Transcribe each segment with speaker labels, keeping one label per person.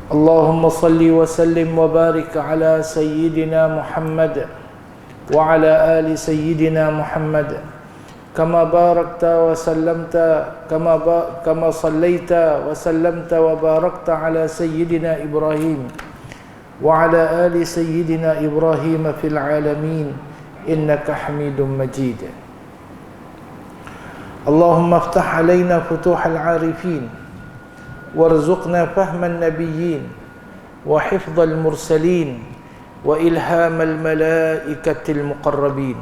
Speaker 1: اللهم صل وسلم وبارك على سيدنا محمد وعلى آل سيدنا محمد كما باركت وسلمت كما صليت وسلمت وباركت على سيدنا إبراهيم وعلى آل سيدنا إبراهيم في العالمين إنك حميد مجيد. اللهم افتح علينا فتوح العارفين وارزقنا فهم النبيين وحفظ المرسلين وإلهام الملائكة المقربين.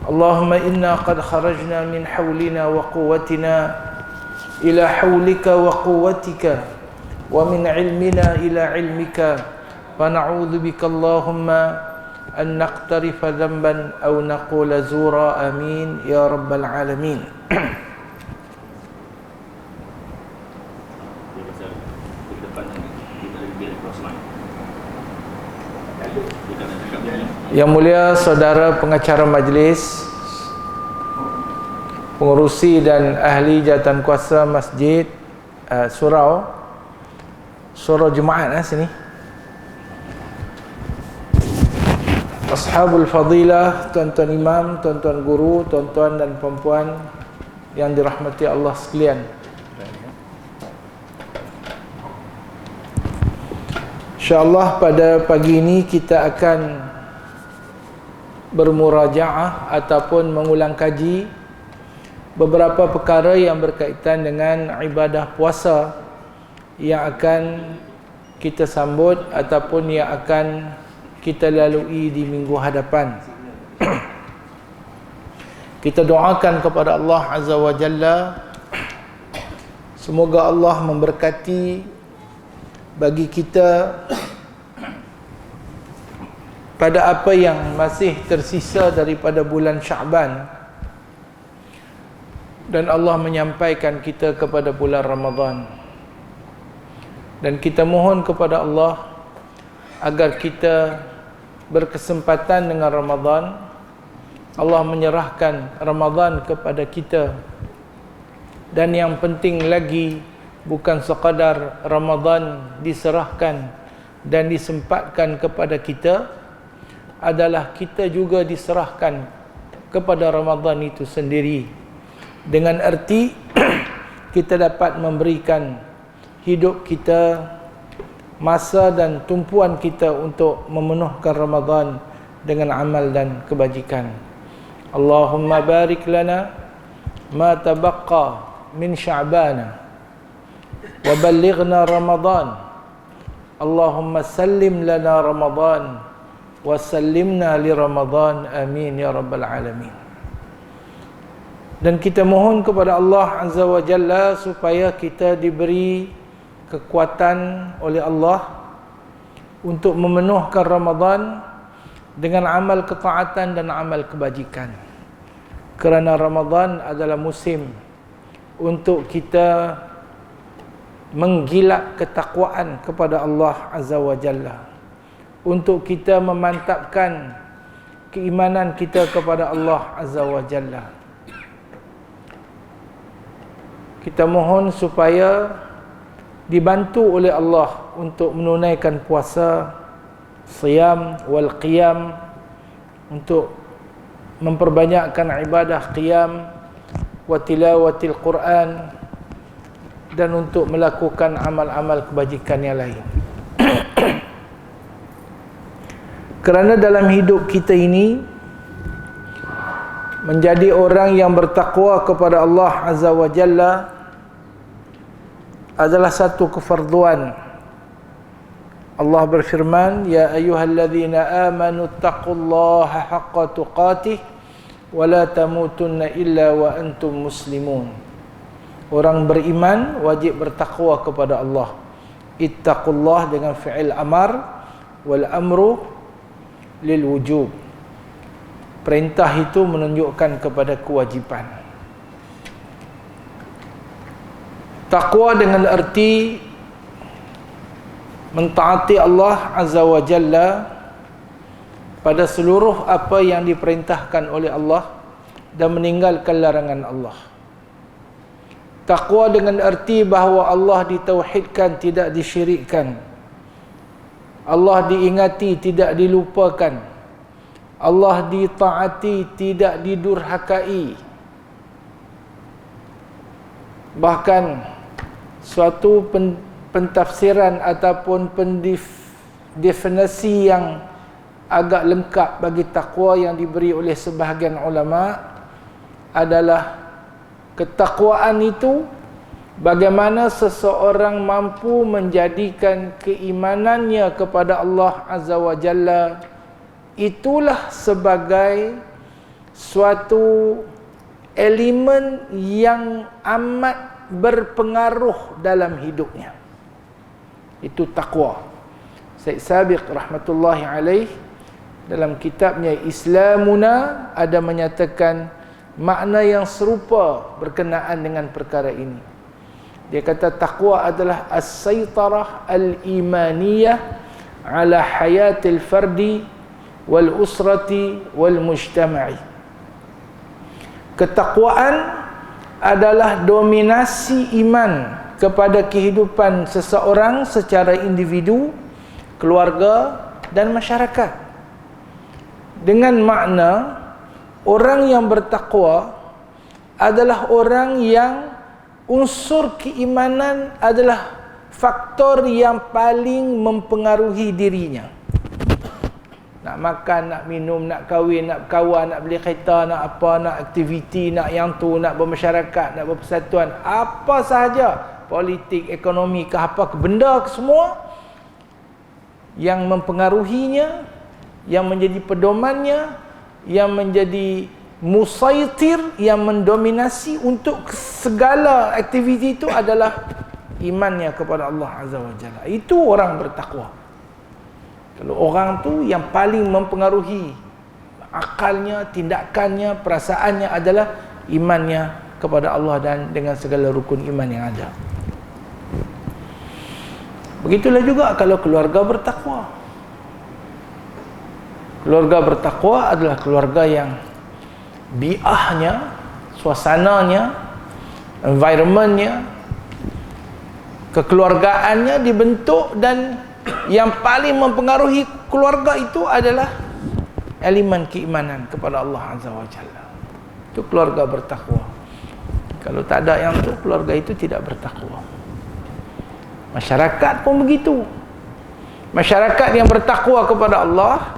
Speaker 1: اللهم إنا قد خرجنا من حولنا وقوتنا إلى حولك وقوتك ومن علمنا إلى علمك فنعوذ بك اللهم أن نقترف ذنبا أو نقول زورا آمين يا رب العالمين. Yang mulia saudara pengacara majlis, pengurusi dan ahli jawatankuasa Masjid Surau Jemaat sini, ashabul fadilah, tuan-tuan imam, tuan-tuan guru, tuan-tuan dan puan-puan yang dirahmati Allah sekalian. InsyaAllah pada pagi ini kita akan bermurajaah ataupun mengulang kaji beberapa perkara yang berkaitan dengan ibadah puasa yang akan kita sambut ataupun yang akan kita lalui di minggu hadapan. Kita doakan kepada Allah Azza wa Jalla, semoga Allah memberkati bagi kita pada apa yang masih tersisa daripada bulan Sya'ban, dan Allah menyampaikan kita kepada bulan Ramadan. Dan kita mohon kepada Allah agar kita berkesempatan dengan Ramadan, Allah menyerahkan Ramadan kepada kita. Dan yang penting lagi, bukan sekadar Ramadan diserahkan dan disempatkan kepada kita, adalah kita juga diserahkan kepada Ramadan itu sendiri, dengan erti kita dapat memberikan hidup kita, masa dan tumpuan kita untuk memenuhkan Ramadan dengan amal dan kebajikan. Allahumma barik lana ma tabaqqa min Sya'bana wa ballighna Ramadan. Allahumma sallim lana Ramadan wa sallimna li Ramadan, amin ya rabbal alamin. Dan kita mohon kepada Allah Azza wa Jalla supaya kita diberi kekuatan oleh Allah untuk memenuhkan Ramadan dengan amal ketaatan dan amal kebajikan. Kerana Ramadan adalah musim untuk kita menggilak ketakwaan kepada Allah Azza wa Jalla, untuk kita memantapkan keimanan kita kepada Allah Azza wa Jalla. Kita mohon supaya dibantu oleh Allah untuk menunaikan puasa, siyam wal qiyam, untuk memperbanyakkan ibadah qiyam wa tilawatil Quran, dan untuk melakukan amal-amal kebajikan yang lain. Kerana dalam hidup kita ini, menjadi orang yang bertakwa kepada Allah Azza wa Jalla adalah satu kefarduan. Allah berfirman, ya ayyuhalladzina amanu taqullaha haqqa tuqatih wa la tamutunna illa wa antum muslimun. Orang beriman wajib bertakwa kepada Allah. Ittaqullah dengan fi'il amar, wal amru lil wujub. Perintah itu menunjukkan kepada kewajipan. Takwa dengan erti mentaati Allah Azza wa Jalla pada seluruh apa yang diperintahkan oleh Allah dan meninggalkan larangan Allah. Taqwa dengan erti bahawa Allah ditauhidkan, tidak disyirikkan. Allah diingati, tidak dilupakan. Allah ditaati, tidak didurhakai. Bahkan suatu pentafsiran ataupun definisi yang agak lengkap bagi takwa yang diberi oleh sebahagian ulama adalah ketakwaan itu bagaimana seseorang mampu menjadikan keimanannya kepada Allah Azza wa Jalla itulah sebagai suatu elemen yang amat berpengaruh dalam hidupnya. Itu takwa. Syekh Sabiq rahmatullahi alaih dalam kitabnya Islamuna ada menyatakan makna yang serupa berkenaan dengan perkara ini. Dia kata takwa adalah as-saytarah al-imaniyah ala hayatil fardi wal usrati wal mujtama'i. Ketakwaan adalah dominasi iman kepada kehidupan seseorang secara individu, keluarga dan masyarakat. Dengan makna orang yang bertakwa adalah orang yang unsur keimanan adalah faktor yang paling mempengaruhi dirinya. Nak makan, nak minum, nak kahwin, nak berkawan, nak beli kereta, nak apa, nak aktiviti, nak yang tu, nak bermasyarakat, nak berpersatuan, apa sahaja, politik, ekonomi ke apa ke benda ke semua yang mempengaruhinya, yang menjadi pedomannya, yang menjadi musaitir, yang mendominasi untuk segala aktiviti itu adalah imannya kepada Allah Azza wa Jalla. Itu orang bertakwa. Kalau orang tu yang paling mempengaruhi akalnya, tindakannya, perasaannya adalah imannya kepada Allah dan dengan segala rukun iman yang ada. Begitulah juga kalau keluarga bertakwa. Keluarga bertakwa adalah keluarga yang bi'ahnya, suasananya, environmentnya, kekeluargaannya dibentuk, dan yang paling mempengaruhi keluarga itu adalah elemen keimanan kepada Allah Azza wa Jalla. Itu keluarga bertakwa. Kalau tak ada yang itu, keluarga itu tidak bertakwa. Masyarakat pun begitu. Masyarakat yang bertakwa kepada Allah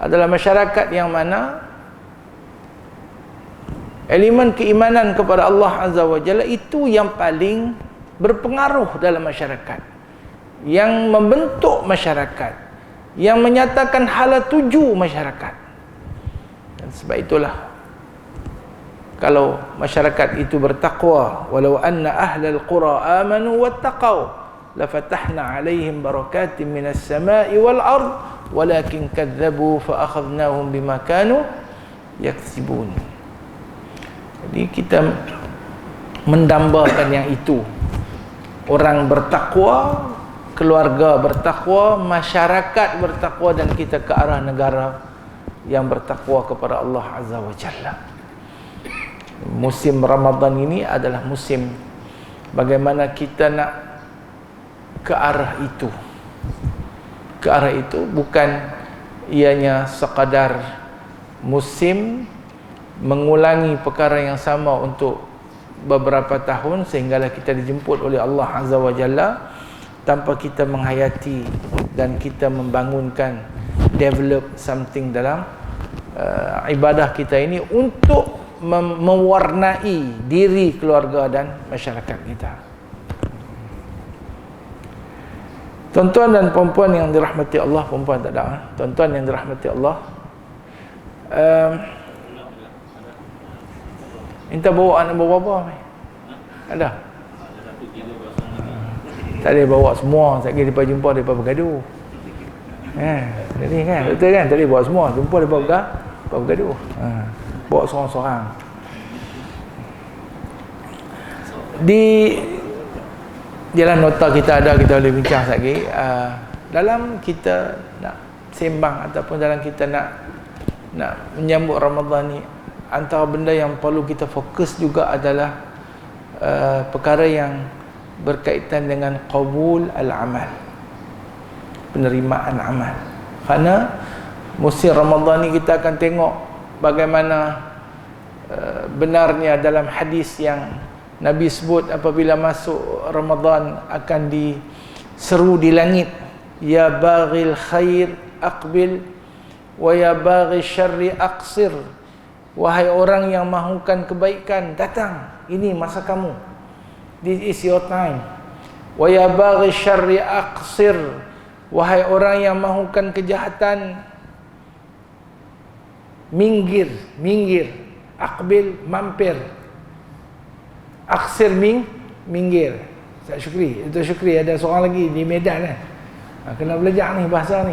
Speaker 1: adalah masyarakat yang mana elemen keimanan kepada Allah Azza wa Jalla itu yang paling berpengaruh dalam masyarakat, yang membentuk masyarakat, yang menyatakan hala tuju masyarakat. Dan sebab itulah kalau masyarakat itu bertakwa, walau anna ahlal qura amanu wattaqau lafatahna alaihim barakatin minas sama'i wal ard walakin kadzabu fa akhadnahum bima kanu yaksibun. Jadi kita mendambakan yang itu. Orang bertakwa, keluarga bertakwa, masyarakat bertakwa, dan kita ke arah negara yang bertakwa kepada Allah Azza wa Jalla. Musim Ramadan ini adalah musim bagaimana kita nak ke arah itu. Ke arah itu bukan ianya sekadar musim mengulangi perkara yang sama untuk beberapa tahun sehinggalah kita dijemput oleh Allah Azza wa Jalla, tanpa kita menghayati dan kita membangunkan, develop something dalam ibadah kita ini untuk mewarnai diri, keluarga dan masyarakat kita. Tuan-tuan dan puan-puan yang dirahmati Allah, puan-puan tak ada, tuan-tuan yang dirahmati Allah, minta bawa anak bawa apa? Ada? Tak boleh bawa semua, sekali lepas jumpa mereka bergaduh. Jadi kan, betul kan? Tak boleh bawa semua, jumpa mereka bergaduh. Bawa seorang-seorang. Di dalam nota kita ada, kita boleh bincang lagi. Dalam kita nak sembang ataupun dalam kita nak menyambut Ramadan ni, antara benda yang perlu kita fokus juga adalah perkara yang berkaitan dengan qabul al-amal, penerimaan amal. Kerana musim Ramadan ni kita akan tengok bagaimana benarnya dalam hadis yang Nabi sebut apabila masuk Ramadan akan diseru di langit, ya baghil khair aqbil wa ya baghil syarri aqsir. Wahai orang yang mahukan kebaikan, datang, ini masa kamu, this is your time. Wa ya baghil syarri aqsir. Wahai orang yang mahukan kejahatan, minggir. Aqbil, mampir. Aqsir, minggir. Ustaz Syukri, itu Syukri ada seorang lagi di Medan kan. Kena belajar ni bahasa ni.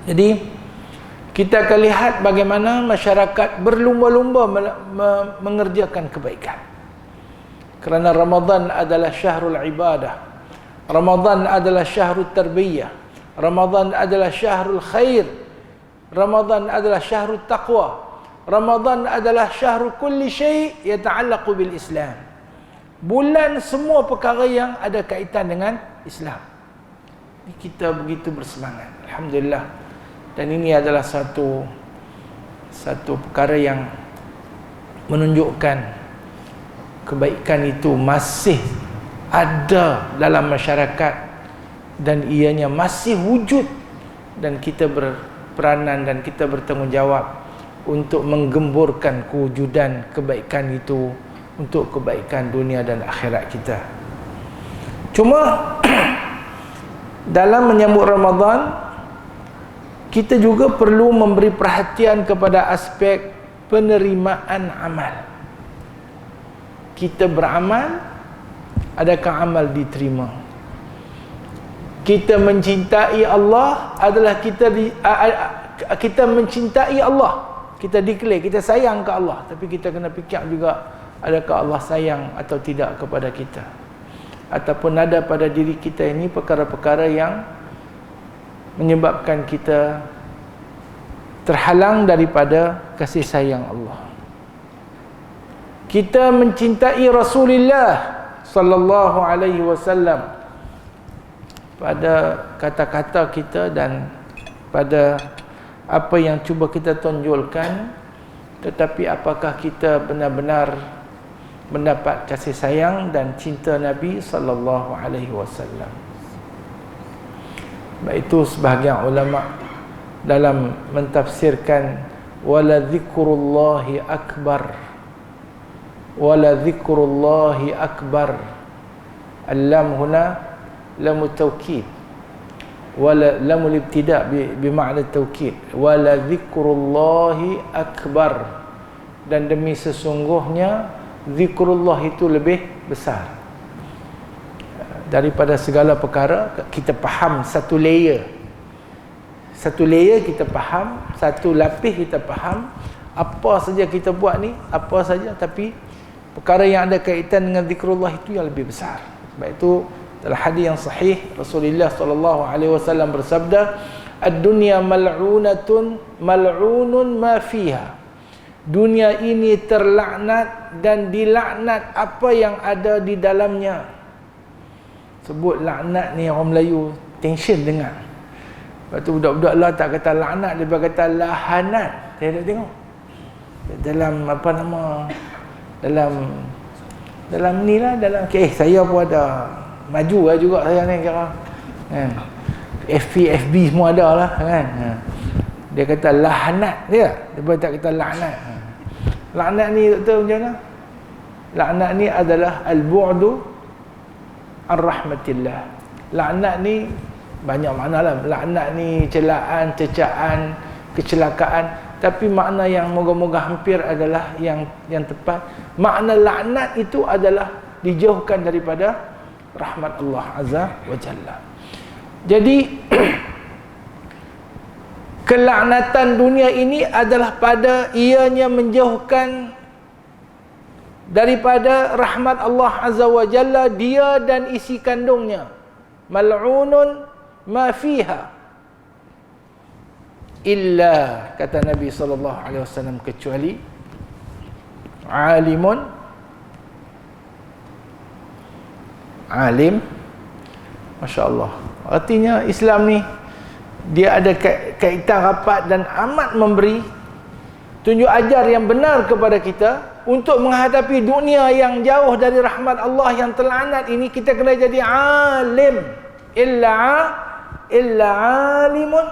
Speaker 1: Jadi kita akan lihat bagaimana masyarakat berlumba-lumba mengerjakan kebaikan. Kerana Ramadan adalah syahrul ibadah. Ramadan adalah syahrul tarbiyah. Ramadan adalah syahrul khair. Ramadan adalah syahrul taqwa. Ramadan adalah syahrul kulli syai' yata'allaqu bil Islam. Bulan semua perkara yang ada kaitan dengan Islam. Kita begitu bersemangat, alhamdulillah. Dan ini adalah satu perkara yang menunjukkan kebaikan itu masih ada dalam masyarakat dan ianya masih wujud, dan kita berperanan dan kita bertanggungjawab untuk menggemburkan kewujudan kebaikan itu untuk kebaikan dunia dan akhirat kita. Cuma dalam menyambut Ramadan, kita juga perlu memberi perhatian kepada aspek penerimaan amal. Kita beramal, adakah amal diterima? Kita mencintai Allah adalah kita mencintai Allah. Kita declare, kita sayang ke Allah, tapi kita kena fikir juga, adakah Allah sayang atau tidak kepada kita? Ataupun ada pada diri kita ini perkara-perkara yang menyebabkan kita terhalang daripada kasih sayang Allah. Kita mencintai Rasulullah sallallahu alaihi wasallam pada kata-kata kita dan pada apa yang cuba kita tonjolkan, tetapi apakah kita benar-benar mendapat kasih sayang dan cinta Nabi sallallahu alaihi wasallam? Baik itu sebahagian ulama dalam mentafsirkan wala dzikrullahi akbar, wala dzikrullahi akbar. Al-lam huna lam taukid, wala lam al-ibtida' bermakna taukid. Wala dzikrullahi akbar, dan demi sesungguhnya zikrullah itu lebih besar daripada segala perkara. Kita faham satu layer kita faham, satu lapis kita faham, apa saja kita buat ni, apa saja, tapi perkara yang ada kaitan dengan zikrullah itu yang lebih besar. Sebab itu dalam hadis yang sahih Rasulullah sallallahu alaihi wasallam bersabda, ad-dunya mal'unun ma fiha. Dunia ini terlaknat dan dilaknat apa yang ada di dalamnya. Sebut laknat ni orang Melayu tension dengar. Lepas tu budak-budak lah tak kata laknat, dia kata lahanat. Saya dah tengok dalam apa nama, dalam ni lah, dalam saya pun ada maju lah juga saya ni kira kan. FB semua ada lah kan. Dia kata lahanat dia tak kata laknat. Laknat ni betul macam mana? Laknat ni adalah al-bu'du ar-rahmatillah. Laknat ni banyak makna lah. Laknat ni celaan, cecaan, kecelakaan, tapi makna yang moga-moga hampir adalah yang tepat. Makna laknat itu adalah dijauhkan daripada rahmat Allah Azza wa Jalla. Jadi kelaknatan dunia ini adalah pada ianya menjauhkan daripada rahmat Allah Azza wa Jalla dia dan isi kandungnya. Mal'unun ma fiha illa, kata Nabi sallallahu alaihi wasallam, kecuali alimun, alim. Masya Allah. Artinya Islam ni dia ada kaitan rapat dan amat memberi tunjuk ajar yang benar kepada kita untuk menghadapi dunia yang jauh dari rahmat Allah yang terlaknat ini. Kita kena jadi alim. Illa alimun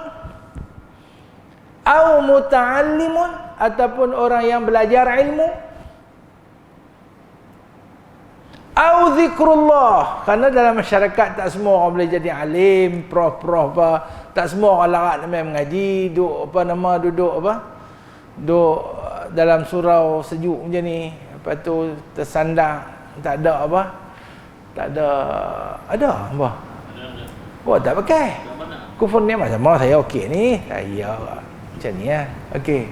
Speaker 1: au muta'allimun, ataupun orang yang belajar ilmu, au zikrullah. Karena dalam masyarakat tak semua orang boleh jadi alim, prof apa. Tak semua orang larat namanya mengaji, duduk dalam surau sejuk macam ni. Lepas tu tersandar, tak ada apa? Tak ada apa? Oh, tak pakai. Kufur ni macam mana saya okey ni? Saya macam ni ya. Okey.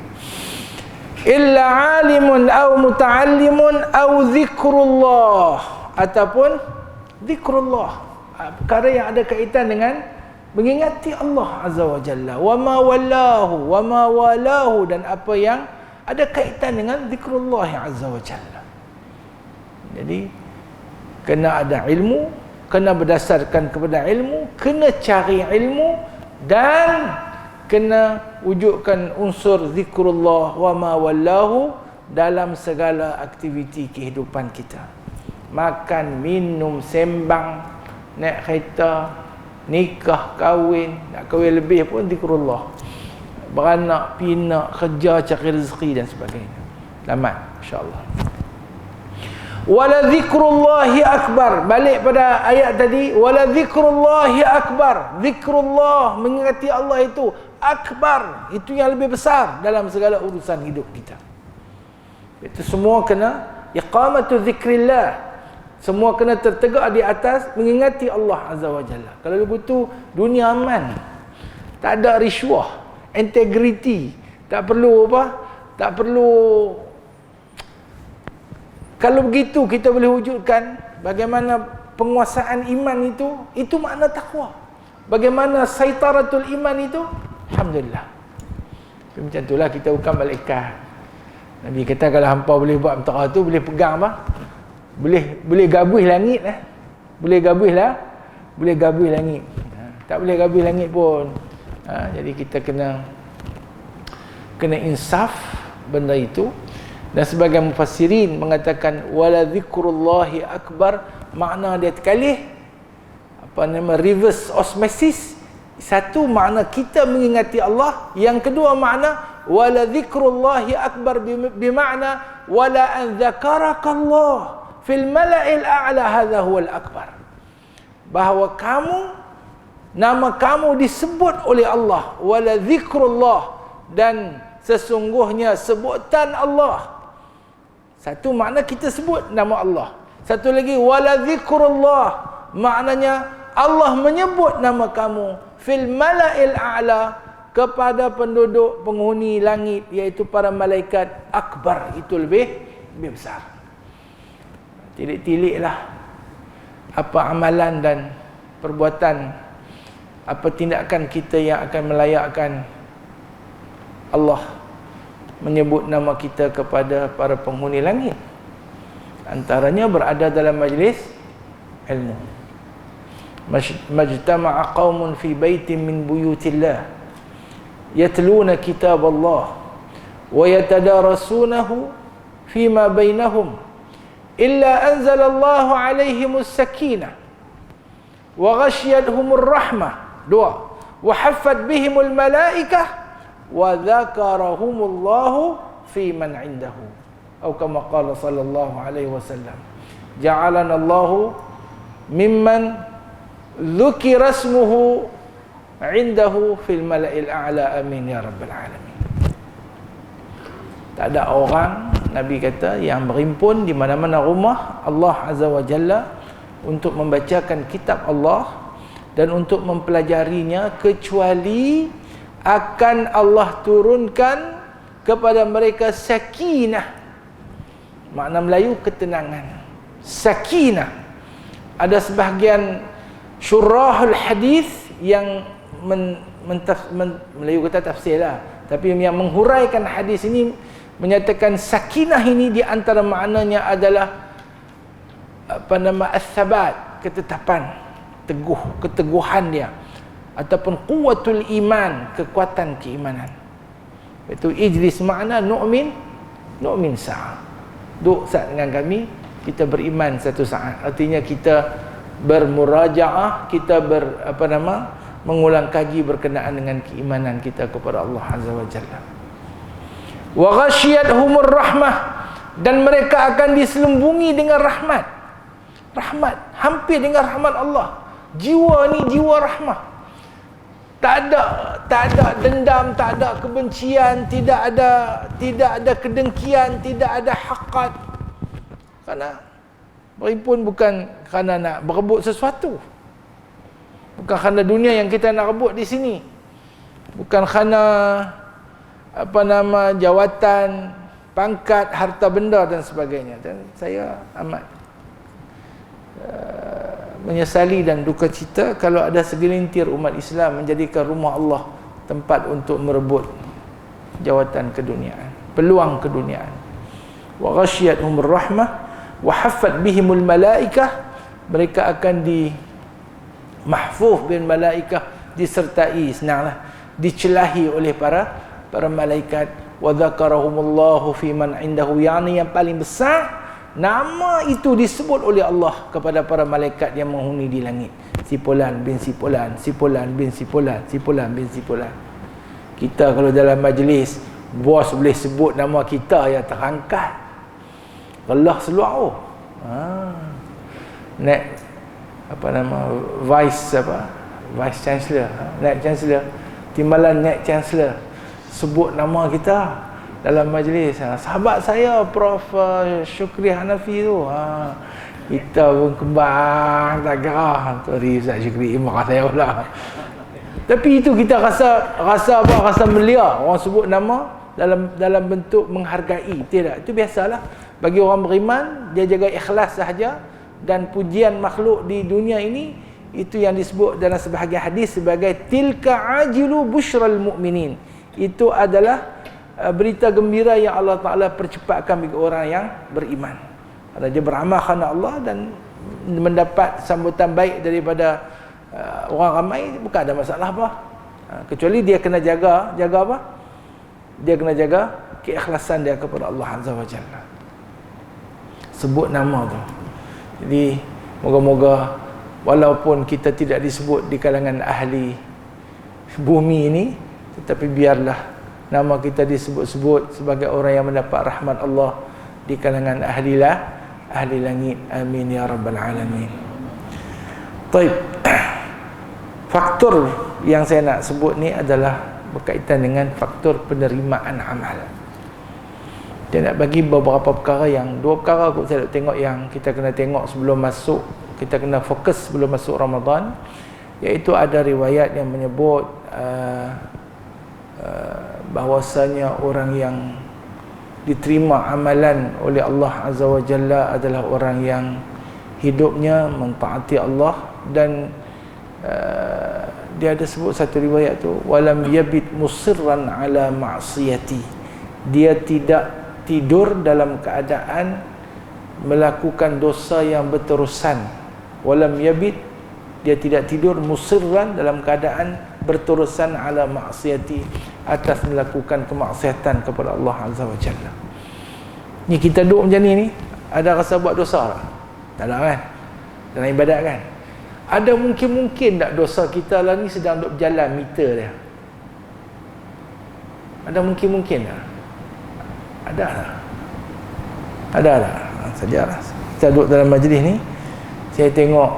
Speaker 1: Illa alimun au muta'allimun au zikrullah, ataupun zikrullah, perkara yang ada kaitan dengan mengingati Allah Azza wa Jalla, wa ma walahu, dan apa yang ada kaitan dengan zikrullah Azza wa Jalla. Jadi kena ada ilmu, kena berdasarkan kepada ilmu, kena cari ilmu, dan kena wujudkan unsur zikrullah wa ma wallahu dalam segala aktiviti kehidupan kita. Makan, minum, sembang, naik kereta, nikah, kahwin, nak kahwin lebih pun zikrullah. Beranak, pinak, kerja, cari rezeki dan sebagainya. Selamat, insya-Allah. Wala zikrullahi akbar. Balik pada ayat tadi, wala zikrullahi akbar. Zikrullah, mengingati Allah itu akbar, itu yang lebih besar dalam segala urusan hidup kita. Itu semua kena iqamatu zikrillah. Semua kena tertegak di atas mengingati Allah Azza wa Jalla. Kalau begitu dunia aman. Tak ada risuah, integriti, tak perlu apa? Tak perlu. Kalau begitu kita boleh wujudkan bagaimana penguasaan iman itu makna takwa. Bagaimana saitaratul iman itu, alhamdulillah. Macam itulah kita bukan malaikat. Nabi kata kalau hampa boleh buat mentera tu, boleh pegang apa? Boleh gabuh langit lah. Boleh gabuh langit. Tak boleh gabuh langit pun. Jadi kita kena insaf benda itu. Dan sebagian mufassirin mengatakan wala zikrullahi akbar, makna dia terkalih reverse osmosis. Satu makna kita mengingati Allah, yang kedua makna wala zikrullahi akbar bermakna wala an dzakarakallah fil mala'il a'la, hadza huwal akbar. Bahawa nama kamu disebut oleh Allah, wala zikrullah, dan sesungguhnya sebutan Allah. Satu makna kita sebut nama Allah. Satu lagi wala zikrullah, maknanya Allah menyebut nama kamu fil mala'il a'la, kepada penduduk penghuni langit, iaitu para malaikat akbar, itu lebih besar. Tilik-tiliklah apa amalan dan perbuatan, apa tindakan kita yang akan melayakkan Allah menyebut nama kita kepada para penghuni langit. Antaranya berada dalam majlis ilmu. Majtama'a qaumun fi baitin min buyutillah yatluna kitab Allah wa yatadarasunahu fima bainahum illa anzalallahu alaihimus sakinah wa ghashiyatuhumur rahmah. Dua, wa haffat bihimul malaikah wa dzakarahumullahu fi man indahu, atau kama qala sallallahu alaihi wasallam, ja'alana Allahu mimman dzukira ismuhu indahu fil mala'il a'la, amin ya rabbal alamin. Tak ada orang, Nabi kata, yang berhimpun di mana-mana rumah Allah Azza wa Jalla untuk membacakan kitab Allah dan untuk mempelajarinya, kecuali akan Allah turunkan kepada mereka sakinah. Makna Melayu ketenangan. Sakinah. Ada sebahagian syurahul hadis yang Melayu kata tafsir lah, tapi yang menghuraikan hadis ini menyatakan sakinah ini di antara maknanya adalah as-sabat, ketetapan, keteguhan dia, ataupun quwwatul iman, kekuatan keimanan. Itu ijlis makna nu'min sa'ah. Duduk saat dengan kami, kita beriman satu saat. Artinya kita bermurajaah, kita mengulang kaji berkenaan dengan keimanan kita kepada Allah Azza wa Jalla. Wa ghashiyathumur rahmah, dan mereka akan diselubungi dengan rahmat. Rahmat, hampir dengan rahmat Allah. Jiwa ni jiwa rahmah. Tak ada dendam, tak ada kebencian, tidak ada kedengkian, tidak ada haqat. Karena pun bukan kerana nak berebut sesuatu. Bukan kerana dunia yang kita nak rebut di sini. Bukan kerana jawatan, pangkat, harta benda dan sebagainya. Dan saya amat menyesali dan duka cita kalau ada segelintir umat Islam menjadikan rumah Allah tempat untuk merebut jawatan keduniaan, peluang keduniaan. Wa ghashiyatuhumur rahmah wa haffat bihimul malaikah, mereka akan mahfuz bin malaikah, disertai, senanglah, dicelahi oleh para malaikat. Wa dzakarahumullahu fi man indahu, yani yang paling besar, nama itu disebut oleh Allah kepada para malaikat yang menghuni di langit. Si Fulan bin si Fulan, si Fulan bin si Fulan, si Fulan bin si Fulan. Kita kalau dalam majlis, bos boleh sebut nama kita yang terangkat. Allah seluar. Next Vice Chancellor, Next Chancellor, timbalan Next Chancellor sebut nama kita dalam majlis. Sahabat saya Prof Syukri Hanafi tu, kita pun kembang tak gerah. Sorry Ustaz Syukri, marah saya pula. Tapi itu kita rasa melia orang sebut nama dalam bentuk menghargai. Tidak, itu biasalah bagi orang beriman. Dia jaga ikhlas sahaja, dan pujian makhluk di dunia ini itu yang disebut dalam sebahagian hadis sebagai tilka ajilu busyral mu'minin. Itu adalah berita gembira yang Allah Ta'ala percepatkan bagi orang yang beriman. Kerana dia beramal kerana Allah dan mendapat sambutan baik daripada orang ramai, bukan ada masalah apa. Kecuali dia kena jaga apa? Dia kena jaga keikhlasan dia kepada Allah Azza wa Jalla. Sebut nama tu. Jadi moga-moga walaupun kita tidak disebut di kalangan ahli bumi ini, tetapi biarlah nama kita disebut-sebut sebagai orang yang mendapat rahmat Allah di kalangan ahli langit. Amin ya rabbal alamin. Baik. Faktor yang saya nak sebut ni adalah berkaitan dengan faktor penerimaan amal. Saya nak bagi beberapa perkara, yang dua perkara aku saya nak tengok yang kita kena tengok sebelum masuk, kita kena fokus sebelum masuk Ramadan, iaitu ada riwayat yang menyebut bahwasanya orang yang diterima amalan oleh Allah Azza wa Jalla adalah orang yang hidupnya mentaati Allah, dan dia ada sebut satu riwayat tu, walam yabit musirran ala ma'siyati, dia tidak tidur dalam keadaan melakukan dosa yang berterusan. Walam yabit, dia tidak tidur, musirran dalam keadaan berterusan ala ma'siyati, atas melakukan kemaksiatan kepada Allah Azza wa Jalla. Ni kita duduk macam ni ada rasa buat dosa tak? Tak ada kan? Dalam ibadat kan? Ada mungkin tak dosa kita lah ni sedang duduk berjalan meter dia? Ada mungkin tak? Ada lah. Ada lah. Sajalah. Kita duduk dalam majlis ni, saya tengok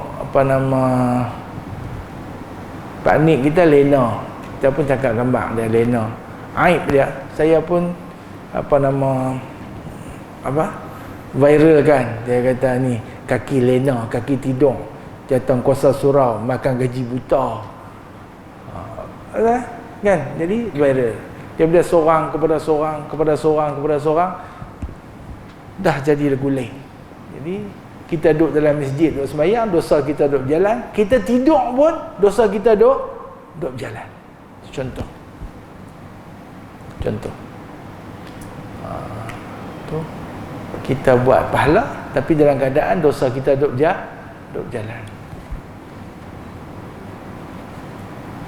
Speaker 1: Pak Nik kita Lena. Kita pun cakap gambar dia Lena. Aib dia. Saya pun viral kan. Dia kata ni kaki Lena, kaki tidung, jatuh kuasa surau, makan gaji buta. Kan? Jadi viral. Daripada seorang kepada seorang dah jadi regular. Jadi kita duduk dalam masjid, duduk sembahyang, dosa kita duduk berjalan. Kita tidur pun dosa kita duduk berjalan. Contoh. kita buat pahala, tapi dalam keadaan dosa kita duduk jalan.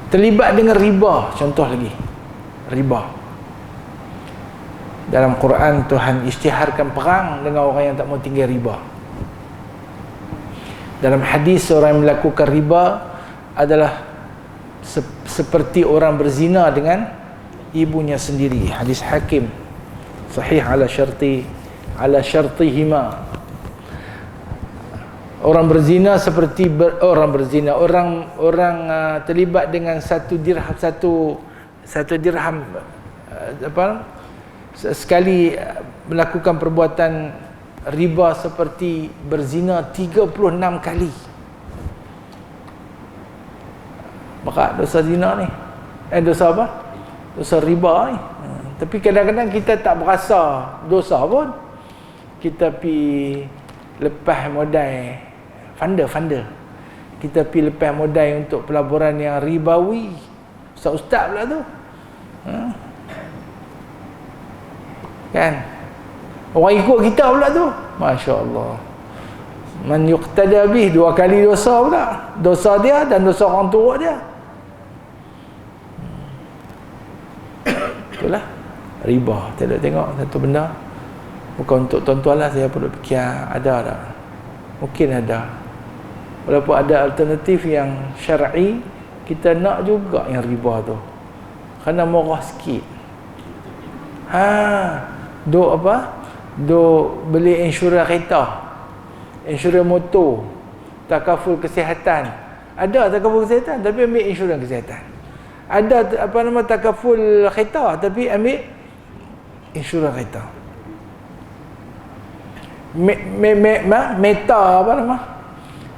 Speaker 1: Terlibat dengan riba, contoh lagi. Riba. Dalam Quran Tuhan isytiharkan perang dengan orang yang tak mau tinggal riba. Dalam hadis orang yang melakukan riba adalah seperti orang berzina dengan ibunya sendiri. Hadis Hakim sahih ala syartihima. Orang berzina seperti orang terlibat dengan satu dirham sekali melakukan perbuatan riba seperti berzina 36 kali. Maka dosa zina ni dosa apa? Dosa riba ni. Tapi kadang-kadang kita tak berasa dosa pun. Kita pi lepas modal funda. Kita pi lepas modal untuk pelaburan yang ribawi. Ustaz pula tu. Kan? Orang ikut kita pula tu. Masya-Allah. Man yuqtada bih, 2 kali dosa pula. Dosa dia dan dosa orang tua dia. Itulah riba. Tengok satu benda. Bukan untuk tuan-tuan lah, saya perlu fikir ada tak? Mungkin ada. Walaupun ada alternatif yang syar'i, kita nak juga yang riba tu. Kerana murah sikit. Duk beli insurans kereta, insurans motor, takaful kesihatan. Ada takaful kesihatan tapi ambil insurans kesihatan. Ada takaful kereta tapi ambil insurans kereta.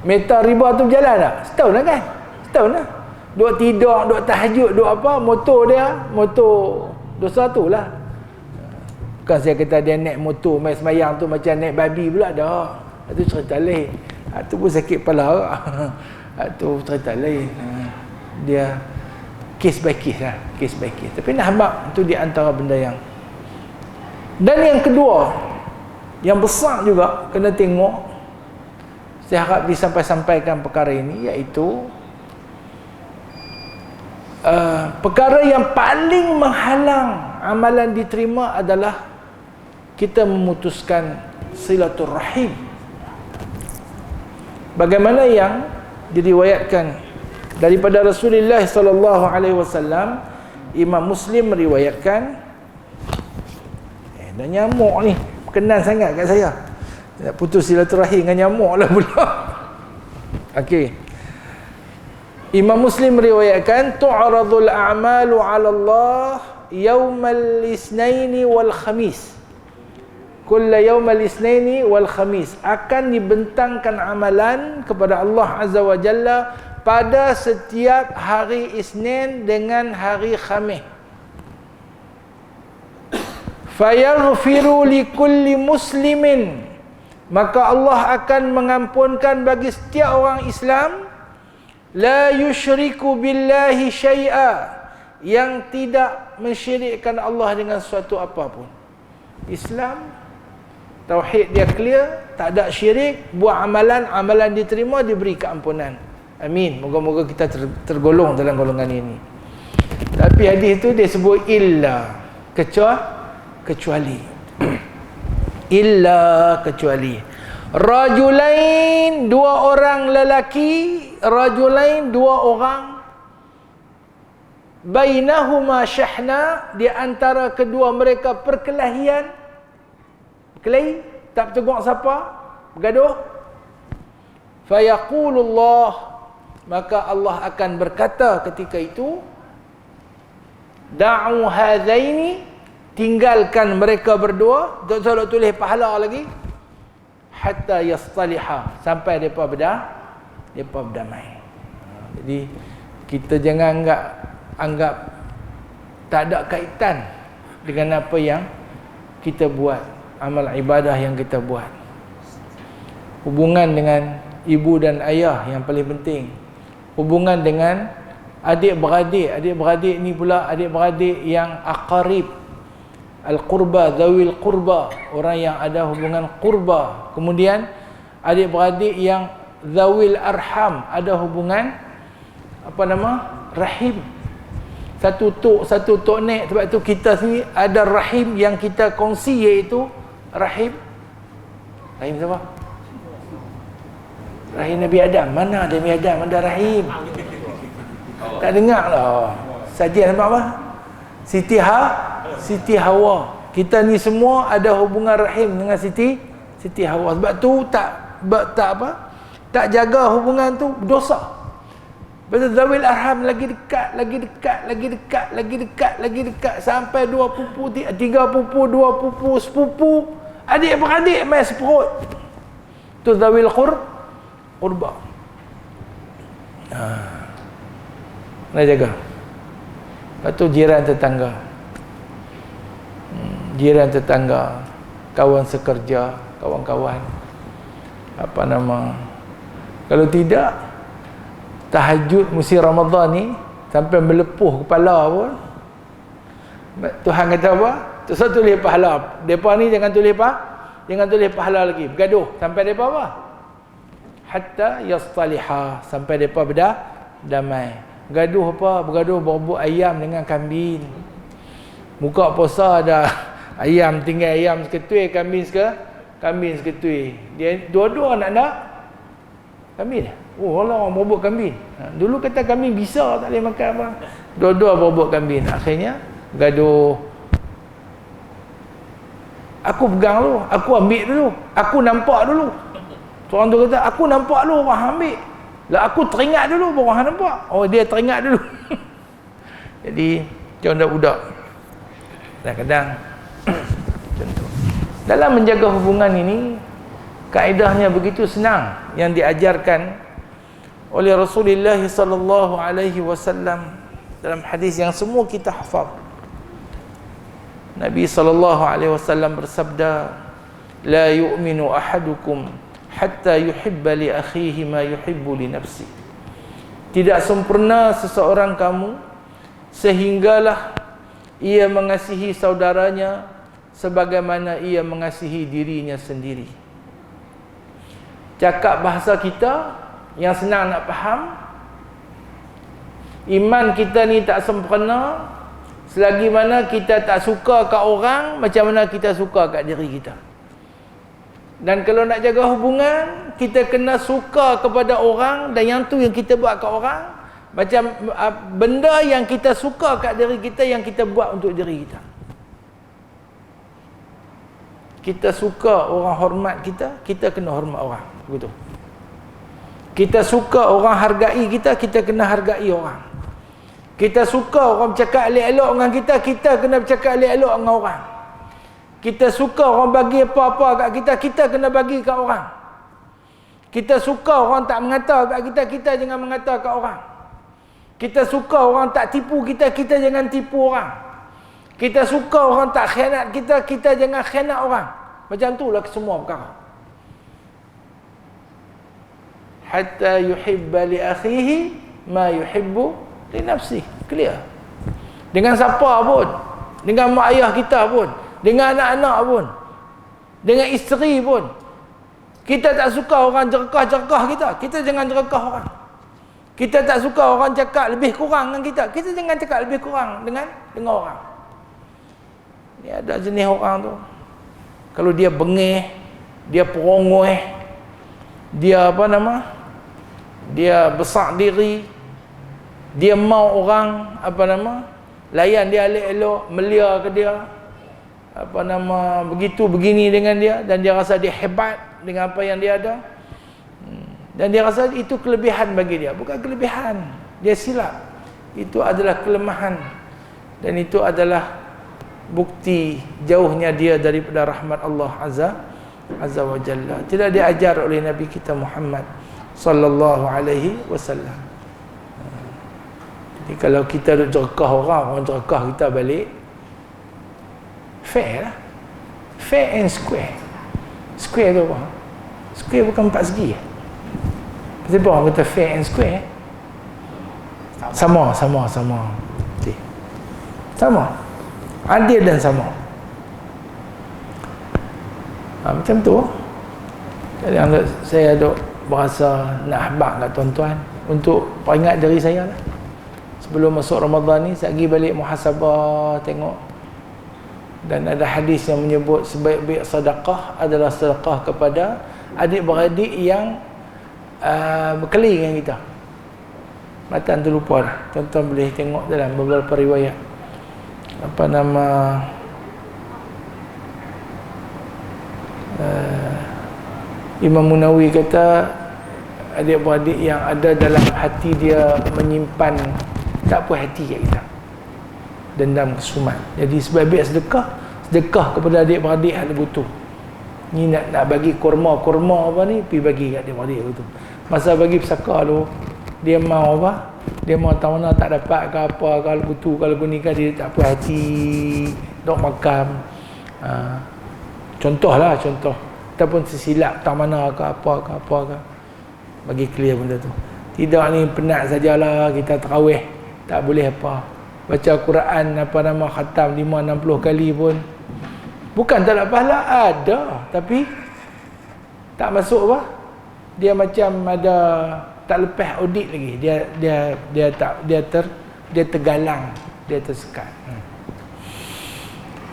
Speaker 1: Meta riba tu berjalan tak? Setahun lah kan? Setahun lah. Duk tidur, duk tahajud, duk apa, motor dosa tu lah. Bukan saya kata dia naik motor main semayang tu macam naik babi pula dah. Itu cerita lain. Itu pun sakit kepala. Itu cerita lain. Dia case by case lah. Case by case. Tapi nak habaq itu di antara benda yang. Dan yang kedua, yang besar juga kena tengok. Saya harap disampaikan perkara ini, iaitu perkara yang paling menghalang amalan diterima adalah kita memutuskan silaturrahim. Bagaimana yang diriwayatkan daripada Rasulullah sallallahu alaihi wasallam, Imam Muslim meriwayatkan. Dah nyamuk ni, berkenan sangat kat saya. Nak putus silaturahim dengan nyamuk lah pula. Okey. Imam Muslim meriwayatkan tu'radul a'malu 'ala Allah yaumal isnaini wal khamis. Kulla yaumal isnaini wal khamis, akan dibentangkan amalan kepada Allah Azza wa Jalla pada setiap hari Isnin dengan hari Khamis. Fayaghfiru likulli muslimin, maka Allah akan mengampunkan bagi setiap orang Islam la yusyriku billahi syai'a, yang tidak mensyirikkan Allah dengan sesuatu apapun. Islam, tauhid dia clear, tak ada syirik, buat amalan diterima, diberi keampunan. Amin. Moga-moga kita tergolong dalam golongan ini. Tapi hadis itu dia sebut illa, kecuali illa, kecuali rajulain, 2 orang lelaki, rajulain, 2 orang, bainahuma syahna, di antara kedua mereka perkelahian, berkelahi, tak bertegur siapa, bergaduh. Fayaqulullah, maka Allah akan berkata ketika itu, da'u hadzaini, tinggalkan mereka berdua, tak usah tulis pahala lagi, hatta yastaliha, sampai depa berdamai. Jadi kita jangan anggap tak ada kaitan dengan apa yang kita buat, amal ibadah yang kita buat. Hubungan dengan ibu dan ayah yang paling penting. Hubungan dengan adik-beradik ni pula adik-beradik yang aqarib, al-qurba, zawil qurba, orang yang ada hubungan qurba. Kemudian adik-beradik yang zawil arham, ada hubungan rahim. Satu tok nek. Sebab tu kita sini ada rahim yang kita kongsi, iaitu rahim siapa? Rahim Nabi Adam. Mana ada Nabi Adam, ada rahim? Tak dengar lah. Sajian nampak apa? Siti Hawa. Kita ni semua ada hubungan rahim dengan Siti Hawa. Sebab tu tak jaga hubungan tu dosa. Betul, zawil arham lagi dekat sampai 2 pupu, 3 pupu, 2 pupu, sepupu, adik-beradik main seperut. Tu zawil qurba. Nak jaga. Lepas tu jiran tetangga, kawan sekerja, kawan-kawan, kalau tidak, tahajud musim Ramadan ni sampai melepuh kepala pun, Tuhan kata apa? Tuhan tulis pahala. Depa ni jangan tulis pahala lagi, bergaduh sampai depa apa? Hatta yastaliha, sampai depa berdamai. Bergaduh berebut ayam dengan kambing. Muka puasa ada ayam, tinggal ayam seketui, kambing seketui. Dia dua-dua nak kambing. Oh Allah, orang berebut kambing. Dulu kata kambing bisa, tak boleh makan apa. Dua-dua berebut kambing. Akhirnya gaduh. Aku pegang dulu, aku ambil dulu, aku nampak dulu. Seorang tu kata, aku nampak dulu, orang ambil. Lah aku teringat dulu, baru orang nampak. Oh, dia teringat dulu. Jadi macam budak. Kadang-kadang contoh. Dalam menjaga hubungan ini, kaedahnya begitu senang yang diajarkan oleh Rasulullah sallallahu alaihi wasallam dalam hadis yang semua kita hafal. Nabi sallallahu alaihi wasallam bersabda, "La yu'minu ahadukum hatta yuhibba li akhihi ma yuhibbu li nafsi." Tidak sempurna seseorang kamu sehinggalah ia mengasihi saudaranya sebagaimana ia mengasihi dirinya sendiri. Cakap bahasa kita yang senang nak faham, iman kita ni tak sempurna selagi mana kita tak suka kat orang macam mana kita suka kat diri kita. Dan kalau nak jaga hubungan, kita kena suka kepada orang, dan yang tu yang kita buat kat orang, macam benda yang kita suka kat diri kita yang kita buat untuk diri kita. Kita suka orang hormat kita, kita kena hormat orang. Begitu. Kita suka orang hargai kita, kita kena hargai orang. Kita suka orang bercakap elok-elok dengan kita, kita kena bercakap elok-elok dengan orang. Kita suka orang bagi apa-apa kat kita, kita kena bagi kat orang. Kita suka orang tak mengata kat kita, kita jangan mengata kat orang. Kita suka orang tak tipu kita, kita jangan tipu orang. Kita suka orang tak khianat kita, kita jangan khianat orang. Macam itulah semua perkara. Hatta yuhibba li akhihi ma yuhibbu li nafsihi. Clear. Dengan siapa pun, dengan mak ayah kita pun, dengan anak-anak pun, dengan isteri pun, kita tak suka orang jerakah-jerakah kita, kita jangan jerakah orang. Kita tak suka orang cakap lebih kurang dengan kita, kita jangan cakap lebih kurang dengan orang. Ni ada jenis orang tu, kalau dia bengih, dia perongoi, dia dia besar diri, dia mau orang layan dia elok-elok, melia ke dia, begitu begini dengan dia, dan dia rasa dia hebat dengan apa yang dia ada, dan dia rasa itu kelebihan bagi dia. Bukan kelebihan, dia silap. Itu adalah kelemahan, dan itu adalah bukti jauhnya dia daripada rahmat Allah Azza wa Jalla. Tidak diajar oleh Nabi kita Muhammad sallallahu alaihi wasallam. Jadi kalau kita duk jerakah orang jerakah kita balik, fair lah. Fair and square. Square tu apa? Square bukan 4 segi. Kenapa orang kata fair and square? Sama. Okay. Sama. Adil dan sama. Macam tu. Jadi saya duk berasa nak habaq kat tuan-tuan untuk peringat diri saya lah. Sebelum masuk Ramadan ni, saya pergi balik muhasabah tengok. Dan ada hadis yang menyebut sebaik-baik sedekah adalah sedekah kepada adik-beradik yang berkeli dengan kita. Matan tu lupa dah. Tuan-tuan boleh tengok dalam beberapa riwayat. Apa nama, Imam Munawi kata adik-beradik yang ada dalam hati dia menyimpan tak puas hati kat kita, dendam, kesumat. Jadi sebaik-baik sedekah kepada adik-beradik yang ada butuh. Ni nak bagi kurma apa ni, pergi bagi kat adik-beradik tu. Masa bagi pesaka tu, dia mau apa? Dia mau tahu mana tak dapat ke apa, kalau butuh, kalau guni kan dia tak puas hati, dok makam. Contoh ataupun sesilap tak mana ke apa ke, bagi clear benda tu. Tidak ni penat sajalah kita tarawih, tak boleh apa, baca Quran apa nama khatam 5-60 kali pun bukan tak ada pahala, ada, tapi tak masuk apa, dia macam ada tak lepas audit lagi, dia tergalang, dia tersekat.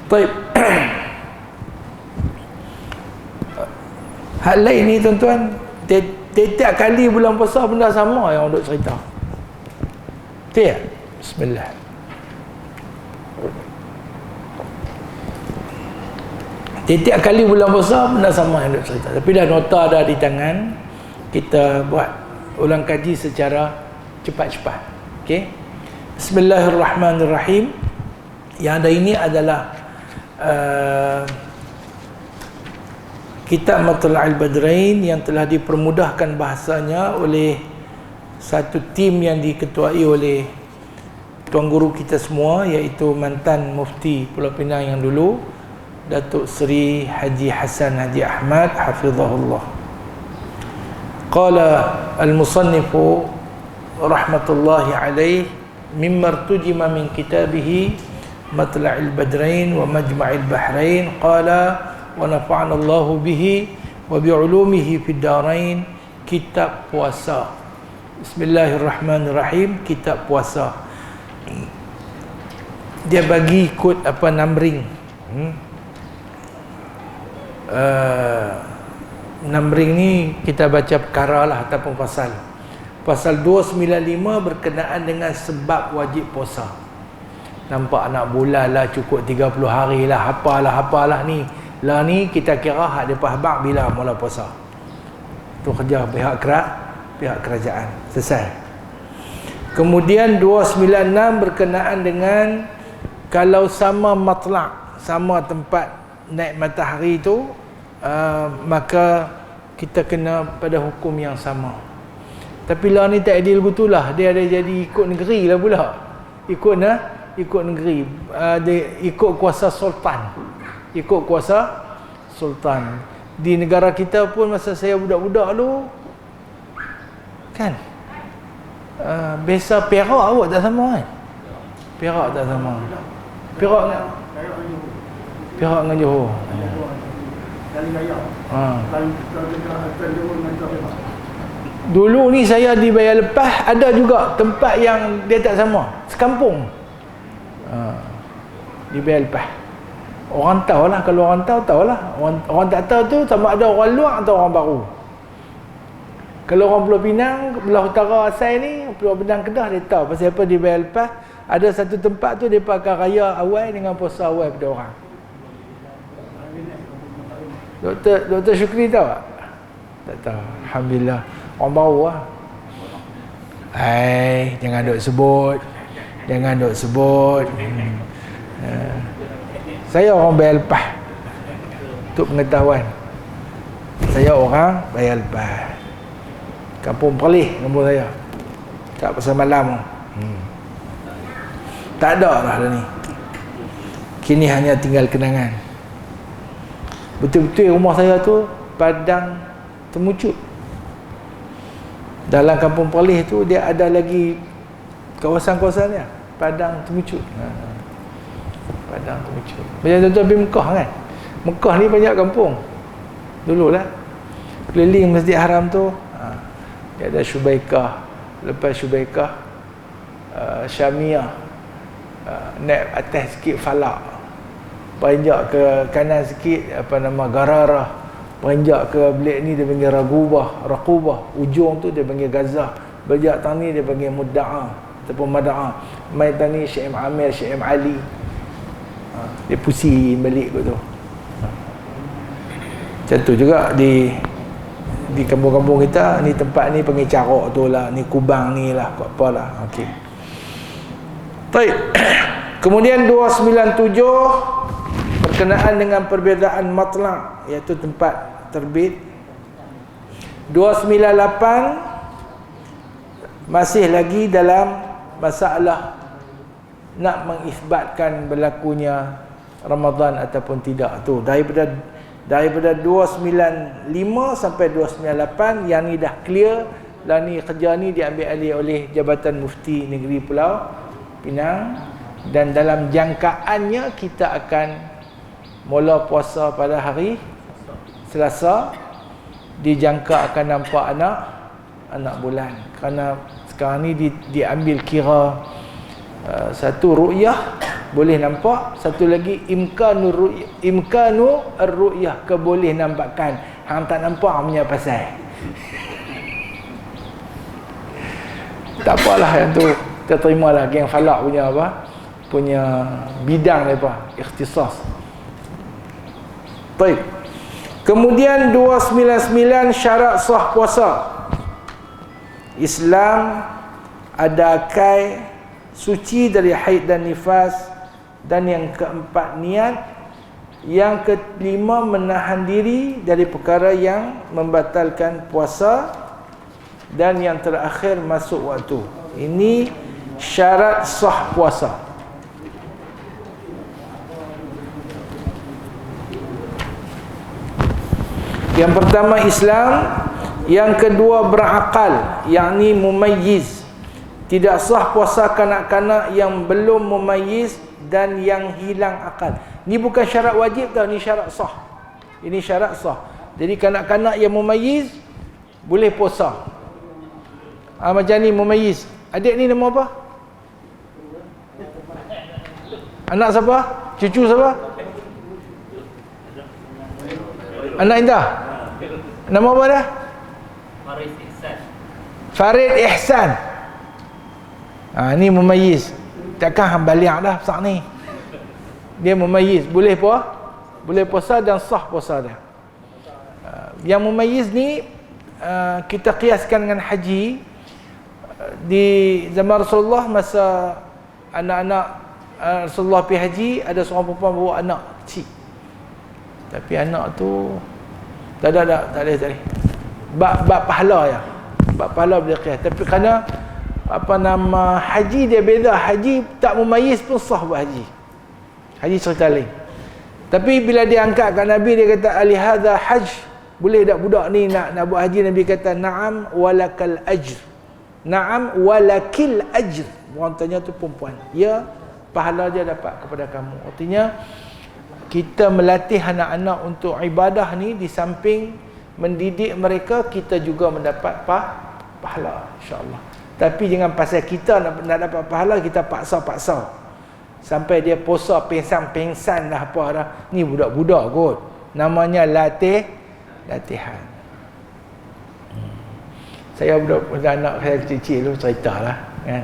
Speaker 1: Baik. Hal lain ni tuan-tuan, tiap kali bulan puasa benda sama yang duk cerita. Betul? Bismillah. Tiap kali bulan puasa benda sama yang duk cerita. Tapi dah nota dah di tangan, kita buat ulang kaji secara cepat-cepat. Okey. Bismillahirrahmanirrahim. Yang ada ini adalah Kitab Matla'il Badrain yang telah dipermudahkan bahasanya oleh satu tim yang diketuai oleh tuan guru kita semua, iaitu mantan mufti Pulau Pinang yang dulu, Datuk Seri Haji Hassan Haji Ahmad hafizahullah. Qala al-musannifu rahmatullahi alaih mimma irtujima min kitabihi Matla'il Badrain wa Majma'il Bahrain, qala wa nafa'ana Allahu bihi wa bi'ulumihi fid darain. Kitab puasa. Bismillahirrahmanirrahim. Kitab puasa. Dia bagi ikut apa, numbering. Numbering ni kita baca perkara lah ataupun pasal. Pasal 295 berkenaan dengan sebab wajib puasa. Nampak anak bulan lah, cukup 30 hari lah, apalah ni. Lah ni kita kira hak depa habaq bila mula puasa. Tu kerja pihak kerajaan. Selesai. Kemudian 296 berkenaan dengan kalau sama matlaq, sama tempat naik matahari tu, maka kita kena pada hukum yang sama. Tapi lah ni tak adil betulah, dia ada jadi ikut negeri lah pula. Ikut negeri, dia ikut kuasa sultan. Di negara kita pun masa saya budak-budak dulu kan, biasa Perak awak tak sama kan? Perak tak sama. Perak dengan Johor. Dulu ni saya di Bayar Lepas ada juga tempat yang dia tak sama, sekampung. Di Bayar Lepas. Orang tahulah, kalau orang tahulah. Orang tak tahu tu sama ada orang luar atau orang baru. Kalau orang Pulau Pinang, belah utara asal ni, Pulau Pinang Kedah, dia tahu pasal apa di Bayar Lepas ada satu tempat tu dia pakai raya awal dengan puasa awal pada orang. Doktor Syukri tahu tak? Tak tahu. Alhamdulillah. Orang baru lah. Jangan duk sebut. Saya orang Bayar Lepas. Untuk pengetahuan, saya orang Bayar Lepas. Kampung Perlis nombor saya. Tak pasal malam. Tak ada lah dah ni. Kini hanya tinggal kenangan. Betul-betul rumah saya tu padang temucut. Dalam Kampung Perlis tu dia ada lagi kawasan-kawasannya, padang temucut. Padang temucut. Macam tuan-tuan pergi Mekah kan? Mekah ni banyak kampung. Dululah keliling Masjid Haram tu, dia ada Syubaikah, lepas Syubaikah Syamiyah, naik atas sikit Falak, beranjak ke kanan sikit Gararah, beranjak ke belik ni dia panggil Raqubah, ujung tu dia panggil Gaza, beranjak tang ni dia panggil Mudda'a ataupun Mada'a, mai tang ni Syekh Amir, Syekh Ali, dia pusing balik kot tu. Macam tu juga di kampung-kampung kita, ni tempat ni panggil Carok tu lah, ni Kubang ni lah, kot apalah. Okey. Baik. Kemudian 297 berkenaan dengan perbezaan matla', iaitu tempat terbit. 298 masih lagi dalam masalah nak mengisbatkan berlakunya Ramadan ataupun tidak tu. Daripada 295 sampai 298 yang ni dah clear, dan ni kerja ni diambil alih oleh Jabatan Mufti Negeri Pulau Pinang, dan dalam jangkaannya kita akan mula puasa pada hari Selasa, dijangka akan nampak anak bulan, kerana sekarang ni diambil kira satu ru'yah boleh nampak, satu lagi imkanu ar-ru'yah, keboleh nampakan. Hang tak nampak punya pasal. Tak apalah, yang tu kita terimalah geng Falak punya bidang mereka, ikhtisas. Baik. Kemudian 299 syarat sah puasa. Islam ada akal suci dari haid dan nifas, dan yang keempat niat, yang kelima menahan diri dari perkara yang membatalkan puasa, dan yang terakhir masuk waktu. Ini syarat sah puasa. Yang pertama Islam, yang kedua berakal, yakni mumayyiz. Tidak sah puasa kanak-kanak yang belum mumayyiz dan yang hilang akal. Ni bukan syarat wajib tau, ni syarat sah. Ini syarat sah. Jadi kanak-kanak yang mumayyiz boleh puasa. Macam ni mumayyiz. Adik ni nama apa? Anak siapa? Cucu siapa? Anak Indah. Nama apa dah? Farid Ihsan. Ni mumayyiz. Takkan hang baliak dah besar ni. Dia mumayyiz, boleh puasa dan sah puasa dia. Yang mumayyiz ni kita kiaskan dengan haji. Di zaman Rasulullah, masa anak-anak Rasulullah pergi haji, ada seorang perempuan bawa anak kecil. Tapi anak tu tak boleh. Bab pahala ya. Bab pahala boleh kias. Tapi kerana haji dia beza. Haji tak mumayyiz pun sah buat haji. Haji cerita lain. Tapi bila dia angkat kat Nabi, dia kata ali hadza hajj, boleh tak budak ni nak buat haji? Nabi kata na'am walakal ajr. Na'am walakil ajr. Orang tanya tu perempuan. Ya, pahala dia dapat kepada kamu. Artinya kita melatih anak-anak untuk ibadah ni, di samping mendidik mereka, kita juga mendapat pahala, insya-Allah. Tapi jangan pasal kita nak dapat pahala, kita paksa-paksa sampai dia puasa pengsan dah apa dah. Ni budak-budak kot. Namanya latihan. Saya budak anak saya kecil-kecil tu ceritalah kan.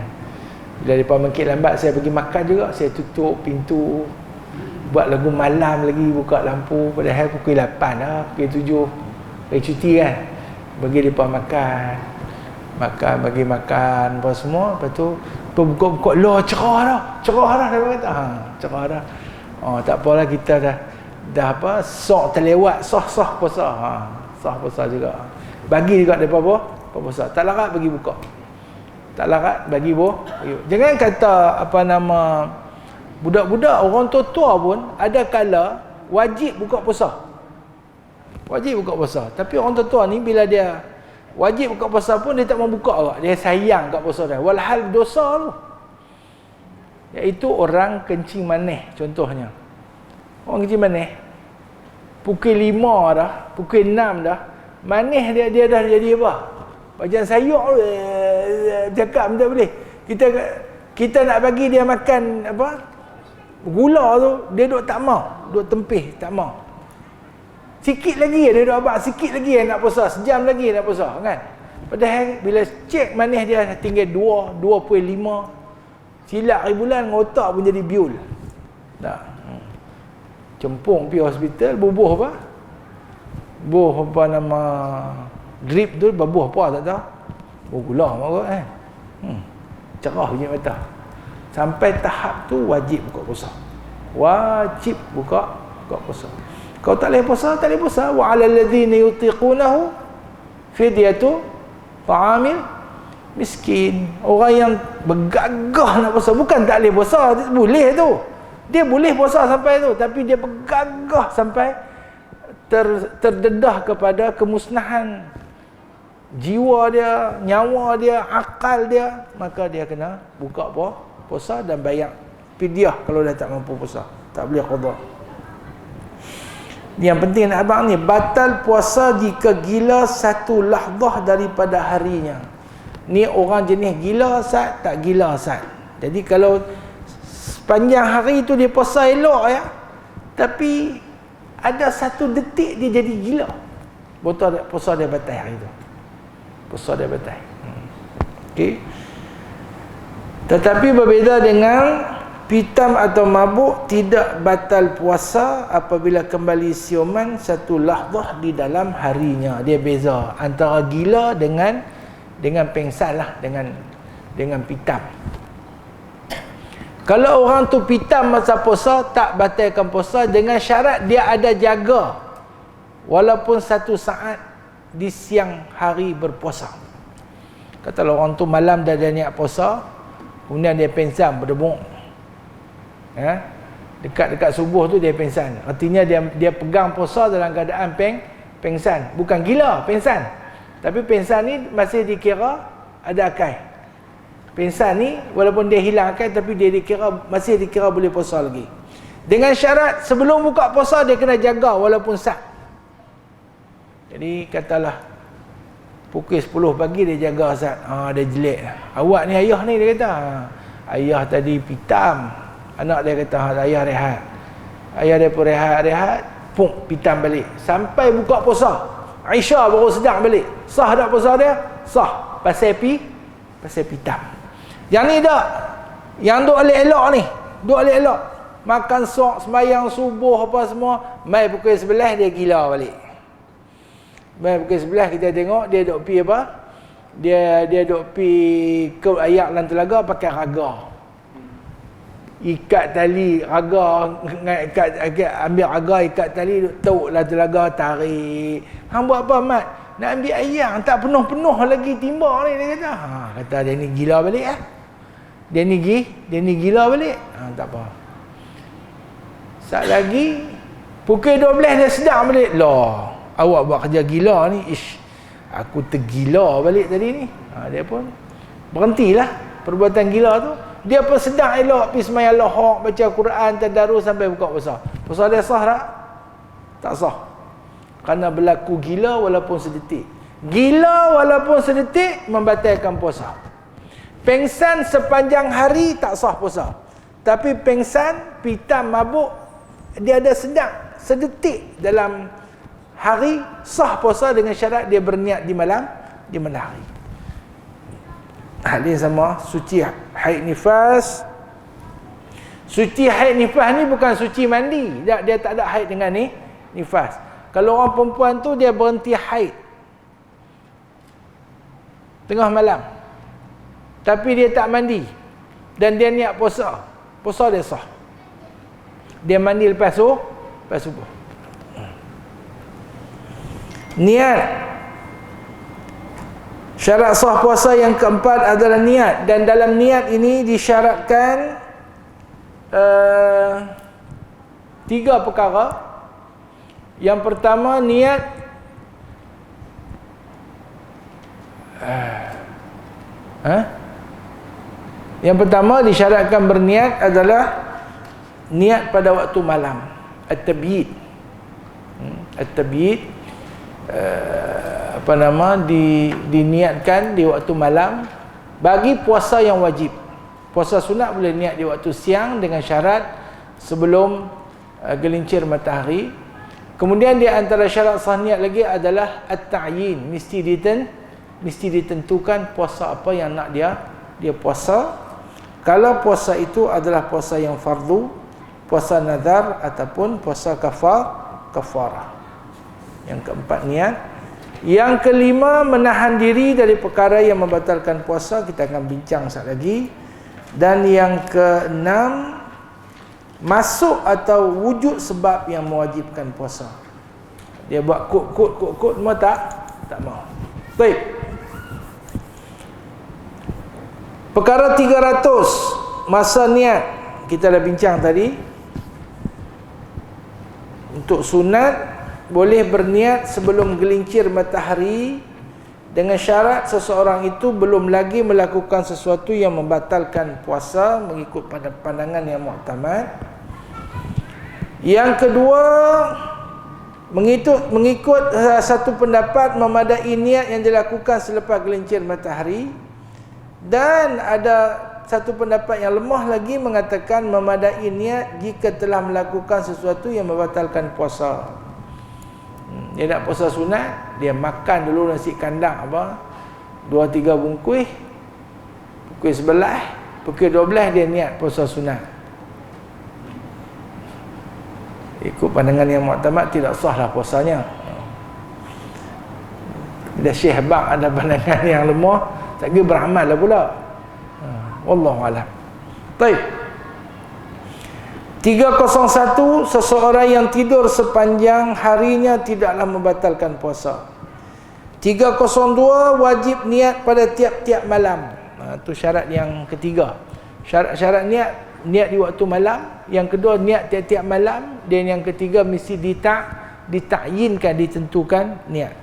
Speaker 1: Bila depa mengkit lambat, saya pergi makan juga, saya tutup pintu, buat lagu malam lagi, buka lampu, padahal pukul 8 dah, pukul 7 pergi cuti kan. Bagi depa makan, bagi makan apa semua. Lepas tu buka-buka lah, cerah dah dia kata. Cerah dah. Tak apalah, kita dah apa, sok terlewat, sah puasa. Sah puasa juga. Bagi juga depa apa? Puasa. Tak larat bagi buka. Tak larat bagi jangan kata budak-budak, orang tua-tua pun ada kala wajib buka puasa. Wajib buka puasa. Tapi orang tua-tua ni bila dia wajib buka puasa pun dia tak mau buka awak. Dia sayang kat puasa dia. Walhal dosa tu. Iaitu orang kencing manis contohnya. Orang kencing manis. pukul 5 dah, pukul 6 dah, manis dia dah jadi apa? Macam sayur cakap tak boleh. Kita nak bagi dia makan apa? Gula tu, dia duk tak mau, duk tempih, tak mau. Sikit lagi dia duk abang, sikit lagi nak puasa, sejam lagi nak puasa kan. Padahal bila cek manis dia tinggal 2.5. Silap hari bulan dengan otak pun jadi biul. Tak. Cempung pergi hospital, bubuh apa? Bubuh apa nama drip tu, bubuh apa tak tahu. Oh gula marah kan. Cerah je mata. Sampai tahap tu wajib buka puasa. Wajib buka puasa. Kau tak boleh puasa, tak boleh puasa. Wa 'alal ladzina yutiqunahu fidyatu ta'amil miskin. Orang yang bergagah nak puasa, bukan tak boleh puasa, boleh tu. Dia boleh puasa sampai tu, tapi dia bergagah sampai terdedah kepada kemusnahan jiwa dia, nyawa dia, akal dia, maka dia kena buka puasa dan bayar fidyah kalau dah tak mampu puasa, tak boleh qada. Yang penting nak abang ni, batal puasa jika gila satu lahzah daripada harinya. Ni orang jenis gila Ustaz, tak gila Ustaz. Jadi kalau sepanjang hari tu dia puasa elok ya, tapi ada satu detik dia jadi gila, puasa dia batal hari tu. Puasa dia batal. Okey. Tetapi berbeza dengan pitam atau mabuk, tidak batal puasa apabila kembali siuman satu lahzah di dalam harinya. Dia beza antara gila dengan pengsan lah, dengan pitam. Kalau orang tu pitam masa puasa, tak batalkan puasa dengan syarat dia ada jaga walaupun 1 saat di siang hari berpuasa. Katalah orang tu malam dah ada niat puasa, kemudian dia pengsan berdebuk, dekat subuh tu dia pengsan. Artinya dia pegang puasa dalam keadaan pengsan, bukan gila, pengsan. Tapi pengsan ni masih dikira ada akal. Pengsan ni walaupun dia hilang akal, tapi dia masih dikira boleh puasa lagi. Dengan syarat sebelum buka puasa dia kena jaga walaupun sat. Jadi katalah pukul 10 pagi dia jaga sat. Dia jelek. Awak ni ayah ni, dia kata. Ayah tadi pitam. Anak dia kata ayah rehat. Ayah dia pun rehat, pitam balik. Sampai buka puasa. Aisyah baru sedang balik. Sah tak puasa dia? Sah. Pasal pitam. Yang ni tak. Yang duk elok-elok ni. Duk elok-elok. Makan sok, sembahyang subuh apa semua. Mai pukul 11 dia gila balik. Mai pukul 11 kita tengok dia duk pi apa? Dia duk pi ke ayak dalam telaga pakai raga. Ikat tali raga, ambil raga, ikat tali, tauk lah telaga, tarik. Hang buat apa mat? Nak ambil ayam, tak penuh-penuh lagi timba ni, dia kata. Kata dia ni gila balik ah. Dia ni gila balik. Tak apa. Sat lagi pukul 12 dia sedang balik. Lah, awak buat kerja gila ni. Aku tergila balik tadi ni. Dia pun berhentilah perbuatan gila tu. Dia pun sedang elok pergi sembahyang lohok, baca Quran, tadarus sampai buka puasa. Puasa dia sah tak? Tak sah. Kerana berlaku gila walaupun sedetik. Gila walaupun sedetik membatalkan puasa. Pengsan sepanjang hari tak sah puasa. Tapi pengsan, pitam, mabuk, dia ada sedang sedetik dalam hari, sah puasa dengan syarat dia berniat di malam hari. Hal ini sama suci haid nifas. Suci haid nifas ni bukan suci mandi. Dia tak ada haid dengan nifas. Kalau orang perempuan tu dia berhenti haid tengah malam, tapi dia tak mandi dan dia niat puasa, puasa dia sah. Dia mandi lepas subuh. Niat. Syarat sah puasa yang keempat adalah niat, dan dalam niat ini disyaratkan 3 perkara. Yang pertama, niat yang pertama disyaratkan berniat adalah niat pada waktu malam, at-tabyid. at-tabyid diniatkan di waktu malam bagi puasa yang wajib. Puasa sunat boleh niat di waktu siang dengan syarat sebelum gelincir matahari. Kemudian di antara syarat sah niat lagi adalah at-ta'yin, mesti ditentukan puasa apa yang nak dia puasa. Kalau puasa itu adalah puasa yang fardu, puasa nazar ataupun puasa kafarah. Yang keempat niat. Yang kelima menahan diri dari perkara yang membatalkan puasa, kita akan bincang sekejap lagi. Dan yang keenam masuk atau wujud sebab yang mewajibkan puasa. Dia buat kod semua tak mau. Baik. Perkara 300 masa niat kita dah bincang tadi. Untuk sunat boleh berniat sebelum gelincir matahari dengan syarat seseorang itu belum lagi melakukan sesuatu yang membatalkan puasa mengikut pada pandangan yang muktamad. Yang kedua, mengikut satu pendapat memadai niat yang dilakukan selepas gelincir matahari, dan ada satu pendapat yang lemah lagi mengatakan memadai niat jika telah melakukan sesuatu yang membatalkan puasa. Dia nak puasa sunat, dia makan dulu nasi kandang 2-3 bungkus, pukul 11, pukul 12 dia niat puasa sunat. Ikut pandangan yang muktamad tidak sahlah puasanya. Bila Syekh Bang ada pandangan yang lemah, tak kira beramal lah pula. Wallahu a'lam. Baik. 301, seseorang yang tidur sepanjang harinya tidaklah membatalkan puasa. 302, wajib niat pada tiap-tiap malam. Itu syarat yang ketiga. Syarat niat di waktu malam. Yang kedua niat tiap-tiap malam. Dan yang ketiga mesti ditakyinkan, ditentukan niat.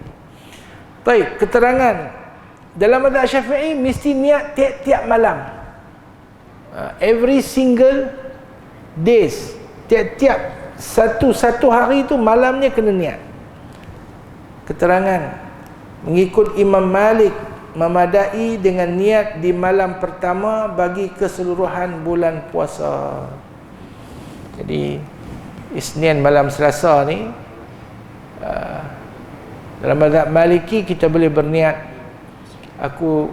Speaker 1: Baik, keterangan dalam mazhab Syafi'i mesti niat tiap-tiap malam. Every single days, tiap-tiap satu hari itu malamnya kena niat. Keterangan mengikut Imam Malik memadai dengan niat di malam pertama bagi keseluruhan bulan puasa. Jadi Isnin malam Selasa ni dalam mazhab Maliki kita boleh berniat aku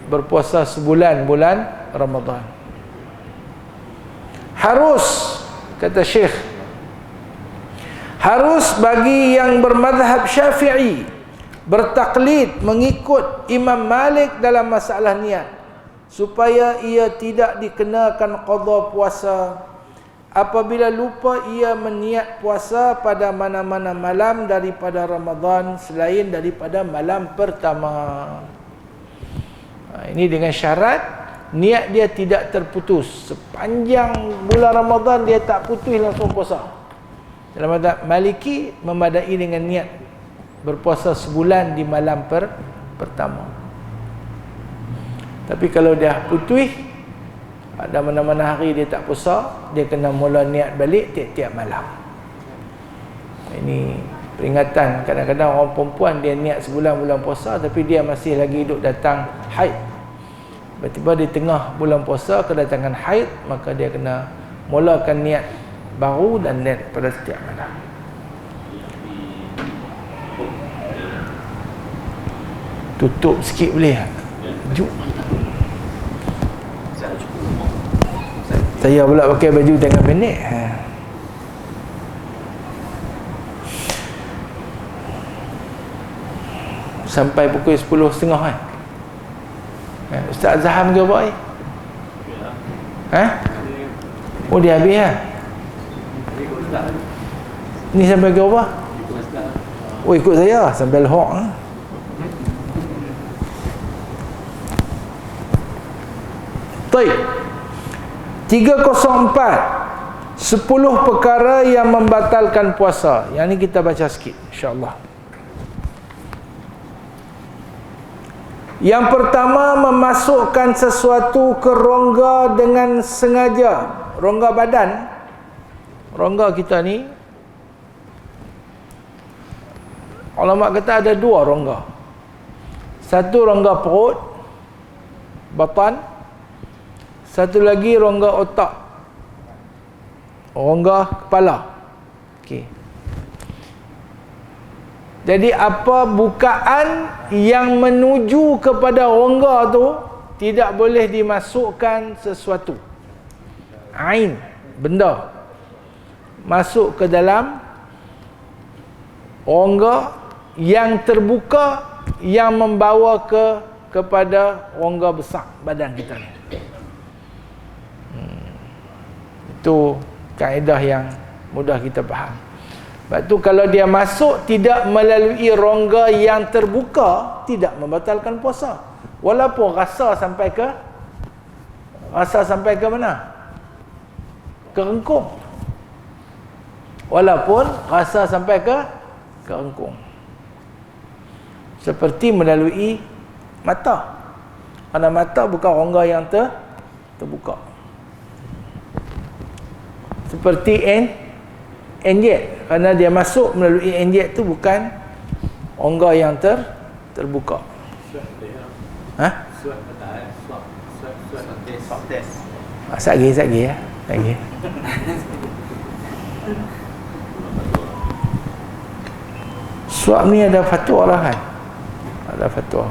Speaker 1: berpuasa sebulan bulan Ramadan. Harus, kata Syekh, harus bagi yang bermadhab Syafi'i bertaklid mengikut Imam Malik dalam masalah niat, supaya ia tidak dikenakan qada puasa apabila lupa ia meniat puasa pada mana-mana malam daripada Ramadan selain daripada malam pertama. Ini dengan syarat niat dia tidak terputus. Sepanjang bulan Ramadan dia tak putus langsung puasa. Dalam mazhab Maliki memadai dengan niat berpuasa sebulan di malam pertama. Tapi kalau dia putus, ada mana-mana hari dia tak puasa, dia kena mula niat balik tiap-tiap malam. Ini peringatan. Kadang-kadang orang perempuan dia niat sebulan bulan puasa tapi dia masih lagi hidup datang haid. Tiba-tiba di tengah bulan puasa kedatangan haid, maka dia kena mulakan niat baru dan niat pada setiap malam. Tutup sikit boleh? Juk. Saya pula pakai baju tangan pendek. Sampai pukul 10.30 kan? Ustaz Zaham ke apa? Oh dia habis lah. Ni sampai ke apa? Oh ikut saya sampai Lahore. Baik. 304, 10 perkara yang membatalkan puasa. Yang ni kita baca sikit insya-Allah. Yang pertama, memasukkan sesuatu ke rongga dengan sengaja. Rongga badan, rongga kita ni ulama kata ada dua rongga. Satu rongga perut, batan. Satu lagi rongga otak, rongga kepala. Okey. Jadi apa bukaan yang menuju kepada rongga tu tidak boleh dimasukkan sesuatu. Ain, benda masuk ke dalam rongga yang terbuka yang membawa kepada rongga besar badan kita ni. Itu kaedah yang mudah kita faham. Sebab tu kalau dia masuk tidak melalui rongga yang terbuka, tidak membatalkan puasa. Walaupun rasa sampai ke mana? Ke rengkung. Walaupun rasa sampai ke rengkung. Seperti melalui mata. Kerana mata bukan rongga yang terbuka. Seperti enjet, kerana dia masuk melalui enjet tu bukan rongga yang terbuka. Ha? Swab test. Sagi ya. Lagi. Swab ni ada fatwa lah kan. Ada fatwa.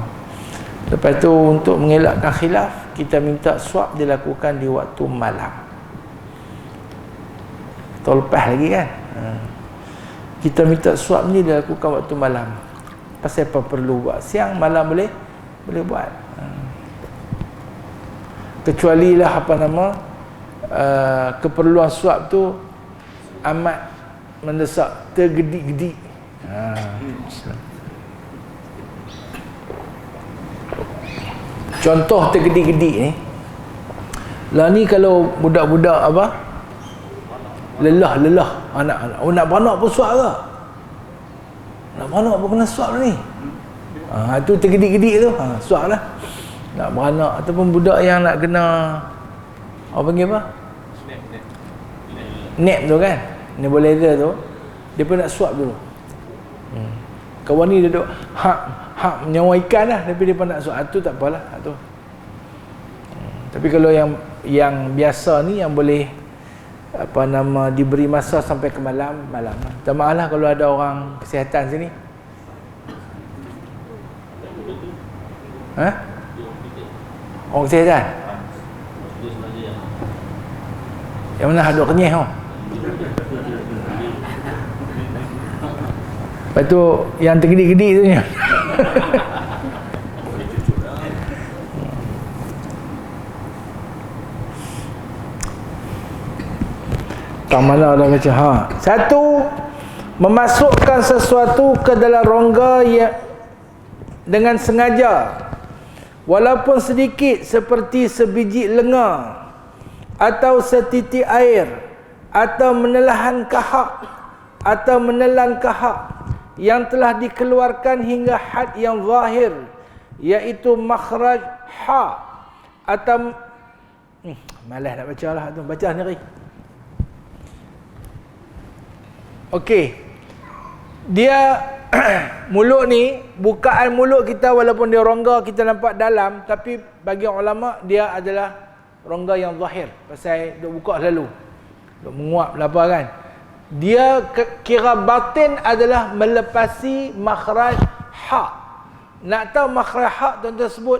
Speaker 1: Lepas tu untuk mengelakkan khilaf, kita minta swab dilakukan di waktu malam. Tahun lepas lagi kan. Kita minta swab ni dilakukan waktu malam. Pasal apa perlu buat siang, malam boleh buat. Kecuali lah keperluan swab tu amat mendesak, tergedik-gedik. Contoh tergedik-gedik ni. Lah ni kalau budak-budak lelah nak beranak pun swab ke? Nak beranak pun kena swab ni. Itu tergedik-gedik tu, swab lah. Nak beranak ataupun budak yang nak kena panggil apa? Nap tu kan, nebulizer tu, dia pun nak swab dulu. Kawan ni duduk hak menyawa ikan lah, tapi dia pun nak swab. Tu tak apalah tu. Tapi kalau yang biasa ni yang boleh diberi masa sampai ke malam. Minta maaf lah kalau ada orang kesihatan sini. Orang kesihatan? Yang mana hadut kenyih tu? Lepas tu yang tergedik-gedik tu ni. Mana ada baca satu, memasukkan sesuatu ke dalam rongga yang dengan sengaja walaupun sedikit, seperti sebiji lenga atau setitik air, atau menelan kahak yang telah dikeluarkan hingga had yang zahir, iaitu makhraj ha, atau malas nak baca lah tu, baca sendiri. Okey. Dia mulut ni, bukaan mulut kita walaupun dia rongga kita nampak dalam, tapi bagi ulama dia adalah rongga yang zahir. Pasal dia buka selalu. Dia menguap apa kan. Dia kira batin adalah melepasi makhraj ha. Nak tahu makhraj ha, tuan-tuan sebut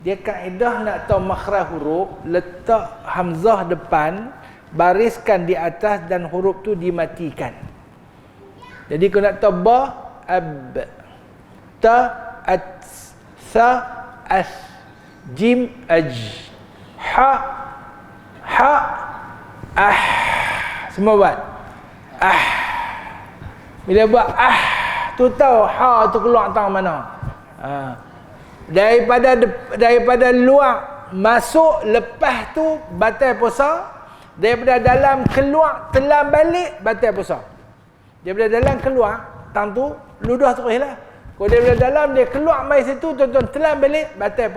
Speaker 1: Dia kaedah nak tahu makhraj huruf, letak hamzah depan, bariskan di atas dan huruf tu dimatikan. Jadi kalau nak tahu ba, ab, ta, at, sa, as, jim, aj, ha, semua buat bila buat tu tahu ha tu keluar tang mana. Daripada luar masuk, lepas tu batal puasa. Daripada dalam keluar, telan balik, batal puasa. Daripada dalam keluar, tang tu ludah terus lah. Kalau daripada dalam dia keluar mai situ, tuan-tuan telan balik, batal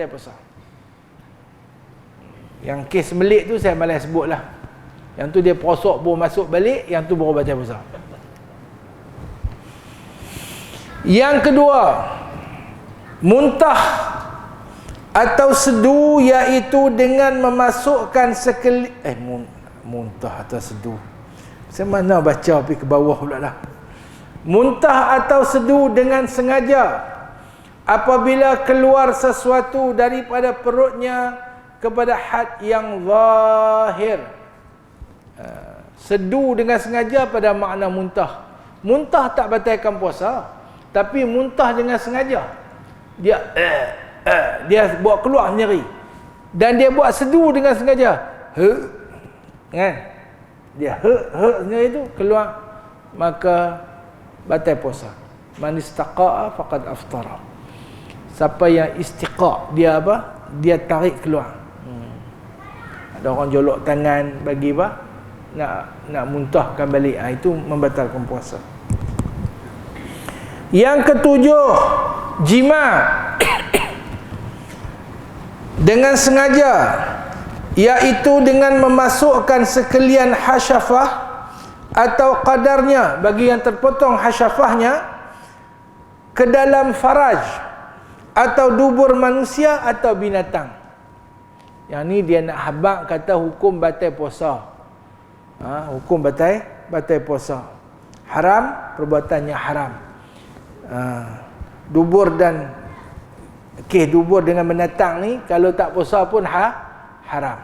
Speaker 1: puasa. Yang kes melik tu saya malas sebut lah. Yang tu dia prosok baru masuk balik, yang tu baru batal puasa. Yang kedua, muntah atau sedu, iaitu dengan memasukkan muntah atau sedu. Saya mana baca pergi ke bawah pula lah. Muntah atau sedu dengan sengaja apabila keluar sesuatu daripada perutnya kepada had yang zahir. Sedu dengan sengaja pada makna muntah. Muntah tak batalkan puasa, tapi muntah dengan sengaja. Dia buat keluar sendiri. Dan dia buat sedu dengan sengaja. Kan? Dia sendiri tu keluar, maka batal puasa. Man istaqa'a faqad aftara. Siapa yang istiqa', dia apa? Dia tarik keluar. Ada orang jolok tangan bagi apa? Nak muntahkan balik. Itu membatalkan puasa. Yang ketujuh, jima dengan sengaja, iaitu dengan memasukkan sekalian hasyafah atau qadarnya, bagi yang terpotong hasyafahnya, ke dalam faraj atau dubur manusia atau binatang. Yang ni dia nak habaq kata hukum batal puasa. Hukum batal puasa. Haram, perbuatannya haram. Dubur dan dubur dengan binatang ni kalau tak puasa pun haram.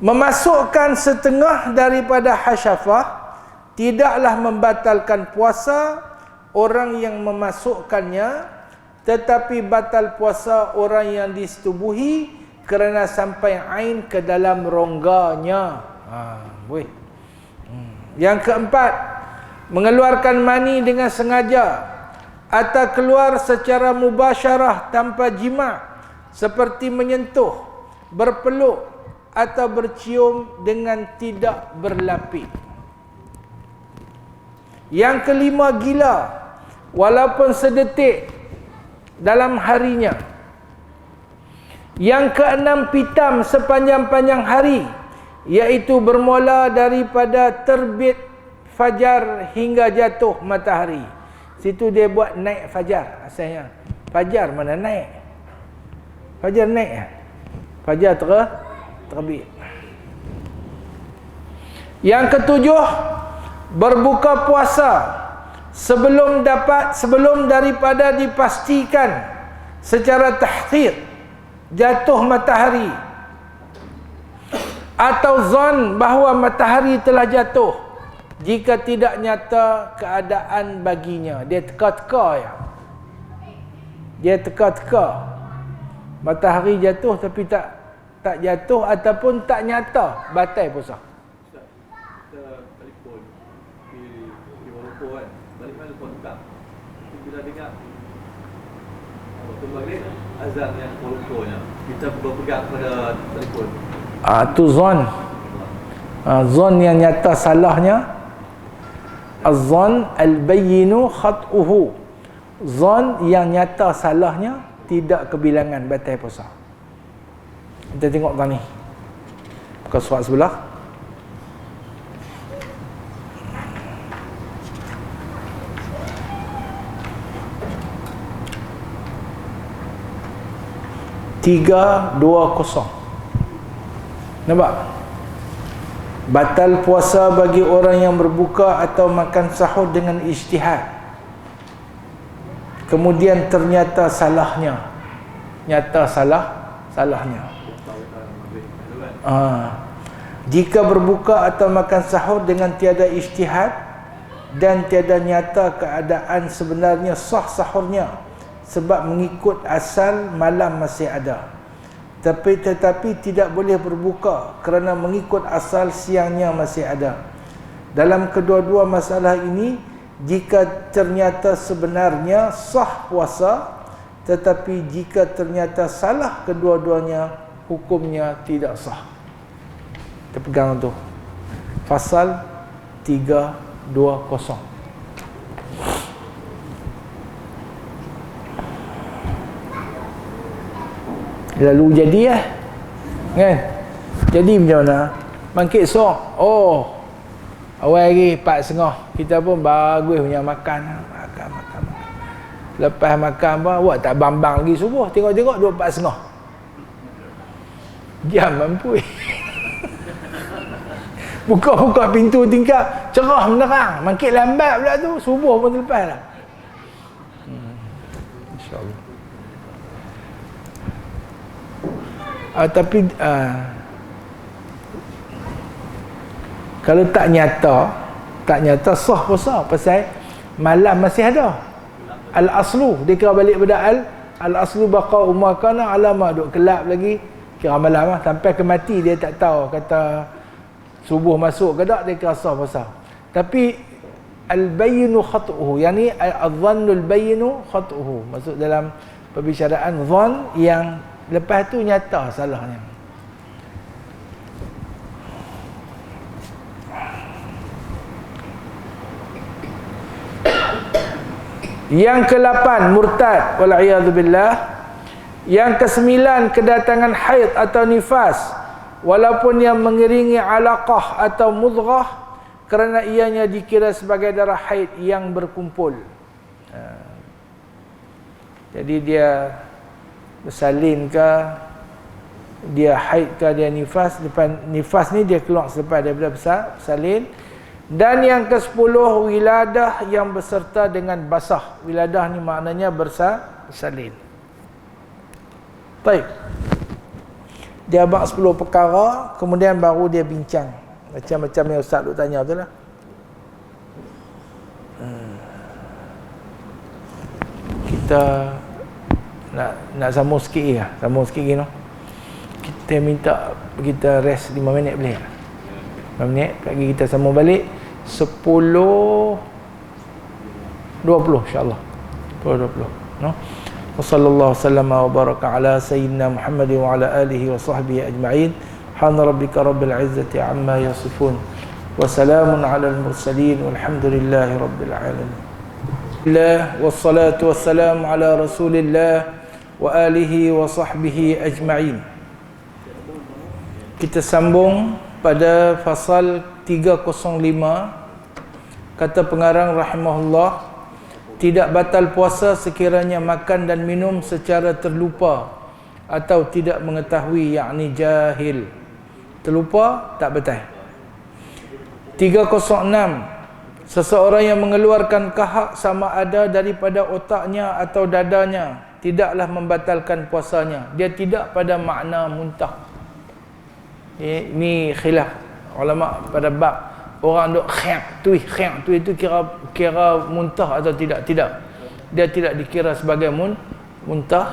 Speaker 1: Memasukkan setengah daripada hasyafah tidaklah membatalkan puasa orang yang memasukkannya, tetapi batal puasa orang yang disetubuhi kerana sampai ain ke dalam rongganya. Yang keempat, mengeluarkan mani dengan sengaja atau keluar secara mubasyarah tanpa jima, seperti menyentuh, berpeluk atau bercium dengan tidak berlapik. Yang kelima, gila walaupun sedetik dalam harinya. Yang keenam, pitam sepanjang-panjang hari, iaitu bermula daripada terbit fajar hingga jatuh matahari. Situ dia buat naik fajar asalnya. Fajar mana naik? Fajar naik. Fajar terbit. Yang ketujuh, berbuka puasa sebelum daripada dipastikan secara tahqiq jatuh matahari, atau zon bahawa matahari telah jatuh jika tidak nyata keadaan baginya. Dia teka-teka ya. Dia teka-teka. Matahari jatuh tapi tak jatuh ataupun tak nyata, batal puasa.
Speaker 2: Kita telefon di Morocco kan, balik mana kontak. Bila dengar waktu maghrib azan yang Morocco-nya, kita berpegang pada telefon.
Speaker 1: Tu zon. Zon yang nyata salahnya. Az-zon al-bayyinu khat'uhu. Zon yang nyata salahnya, tidak kebilangan, batal puasa. Kita tengok tadi. Buka surat sebelah. Tiga, dua, kosong. Nampak? Batal puasa bagi orang yang berbuka atau makan sahur dengan ijtihad, kemudian ternyata salahnya. Nyata salahnya. Jika berbuka atau makan sahur dengan tiada ijtihad dan tiada nyata keadaan sebenarnya, sah sahurnya sebab mengikut asal malam masih ada. Tetapi tidak boleh berbuka kerana mengikut asal siangnya masih ada. Dalam kedua-dua masalah ini, jika ternyata sebenarnya sah puasa, tetapi jika ternyata salah kedua-duanya, hukumnya tidak sah. Kita pegang tu. Fasal 320. Lalu jadi kan? Jadi macam mana? Bangkit esok. Awal lagi 4.30 kita pun bagus punya makan. Lepas makan apa, awak tak bambang lagi subuh. Tengok-tengok 4.30. Jam mampu. Buka-buka pintu tingkap, cerah menerang. Makin lambat pula tu, subuh pun terlepas dah. InsyaAllah. Tapi kalau tak nyata sah puasa pasal malam masih ada. Al-aslu dia kira balik pada al-aslu baqa umma kana alama duk kelap lagi kira malam lah sampai ke mati dia tak tahu kata subuh masuk ke tak dia kira sah puasa. Tapi al-bayyinu khat'uhu, yani al-dhannul bayyinu khat'uhu, masuk dalam perbicaraan dhann yang lepas tu nyata salahnya. Yang ke-8 murtad wal'iyadzubillah. Yang ke-9 kedatangan haid atau nifas walaupun yang mengiringi alaqah atau mudghah kerana ianya dikira sebagai darah haid yang berkumpul. Jadi dia bersalin ke, dia haid ke, dia nifas. Lepas nifas ni dia keluar selepas daripada bersalin. Dan yang ke-10 wiladah yang berserta dengan basah. Wiladah ni maknanya bersalin. Baik. Dia abang 10 perkara, kemudian baru dia bincang. Macam-macam yang Ustaz duk tanya tu lah. Kita nak sambung sikit lagi lah. Sambung sikit lagi no. Kita minta kita rest 5 minit boleh? 5 minit, lagi kita sambung balik 10.20 insya-Allah. 10.20 no. Wassallallahu sallama wa baraka ala sayyidina Muhammad wa ala alihi wa sahbihi ajma'in. Subhana rabbika rabbil izzati amma yasifun wa salamun ala al-mursalin walhamdulillahi rabbil alamin. Wassalatu wassalamu ala rasulillah wa alihi wa sahbihi ajma'in. Kita sambung pada fasal 305. Kata pengarang rahimahullah, tidak batal puasa sekiranya makan dan minum secara terlupa atau tidak mengetahui, yakni jahil. Terlupa tak batal. 306. Seseorang yang mengeluarkan kahak sama ada daripada otaknya atau dadanya tidaklah membatalkan puasanya. Dia tidak pada makna muntah. Ini khilaf ulama pada bab orang duk khiak tu itu kira muntah atau tidak. Dia tidak dikira sebagai muntah.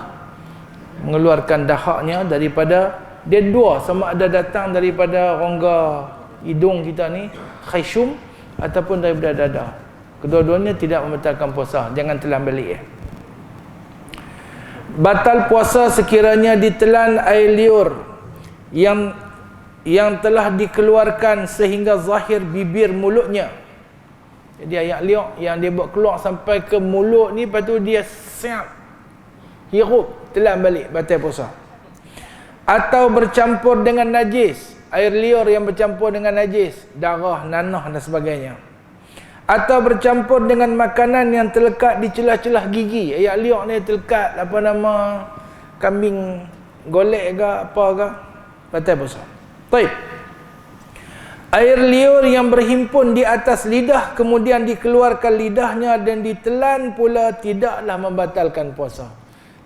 Speaker 1: Mengeluarkan dahaknya daripada, dia dua, sama ada datang daripada rongga hidung kita ni khayshum ataupun daripada dada. Kedua-duanya tidak membatalkan puasa. Jangan telan balik. Batal puasa sekiranya ditelan air liur yang telah dikeluarkan sehingga zahir bibir mulutnya. Jadi air liur yang dia buat keluar sampai ke mulut ni, lepas tu dia siap hirup, telan balik, batal puasa. Atau bercampur dengan najis, air liur yang bercampur dengan najis, darah, nanah dan sebagainya. Atau bercampur dengan makanan yang terlekat di celah-celah gigi. Air liur ni terlekat kambing golek ke apa ke, batal puasa. Baik. Air liur yang berhimpun di atas lidah kemudian dikeluarkan lidahnya dan ditelan pula tidaklah membatalkan puasa.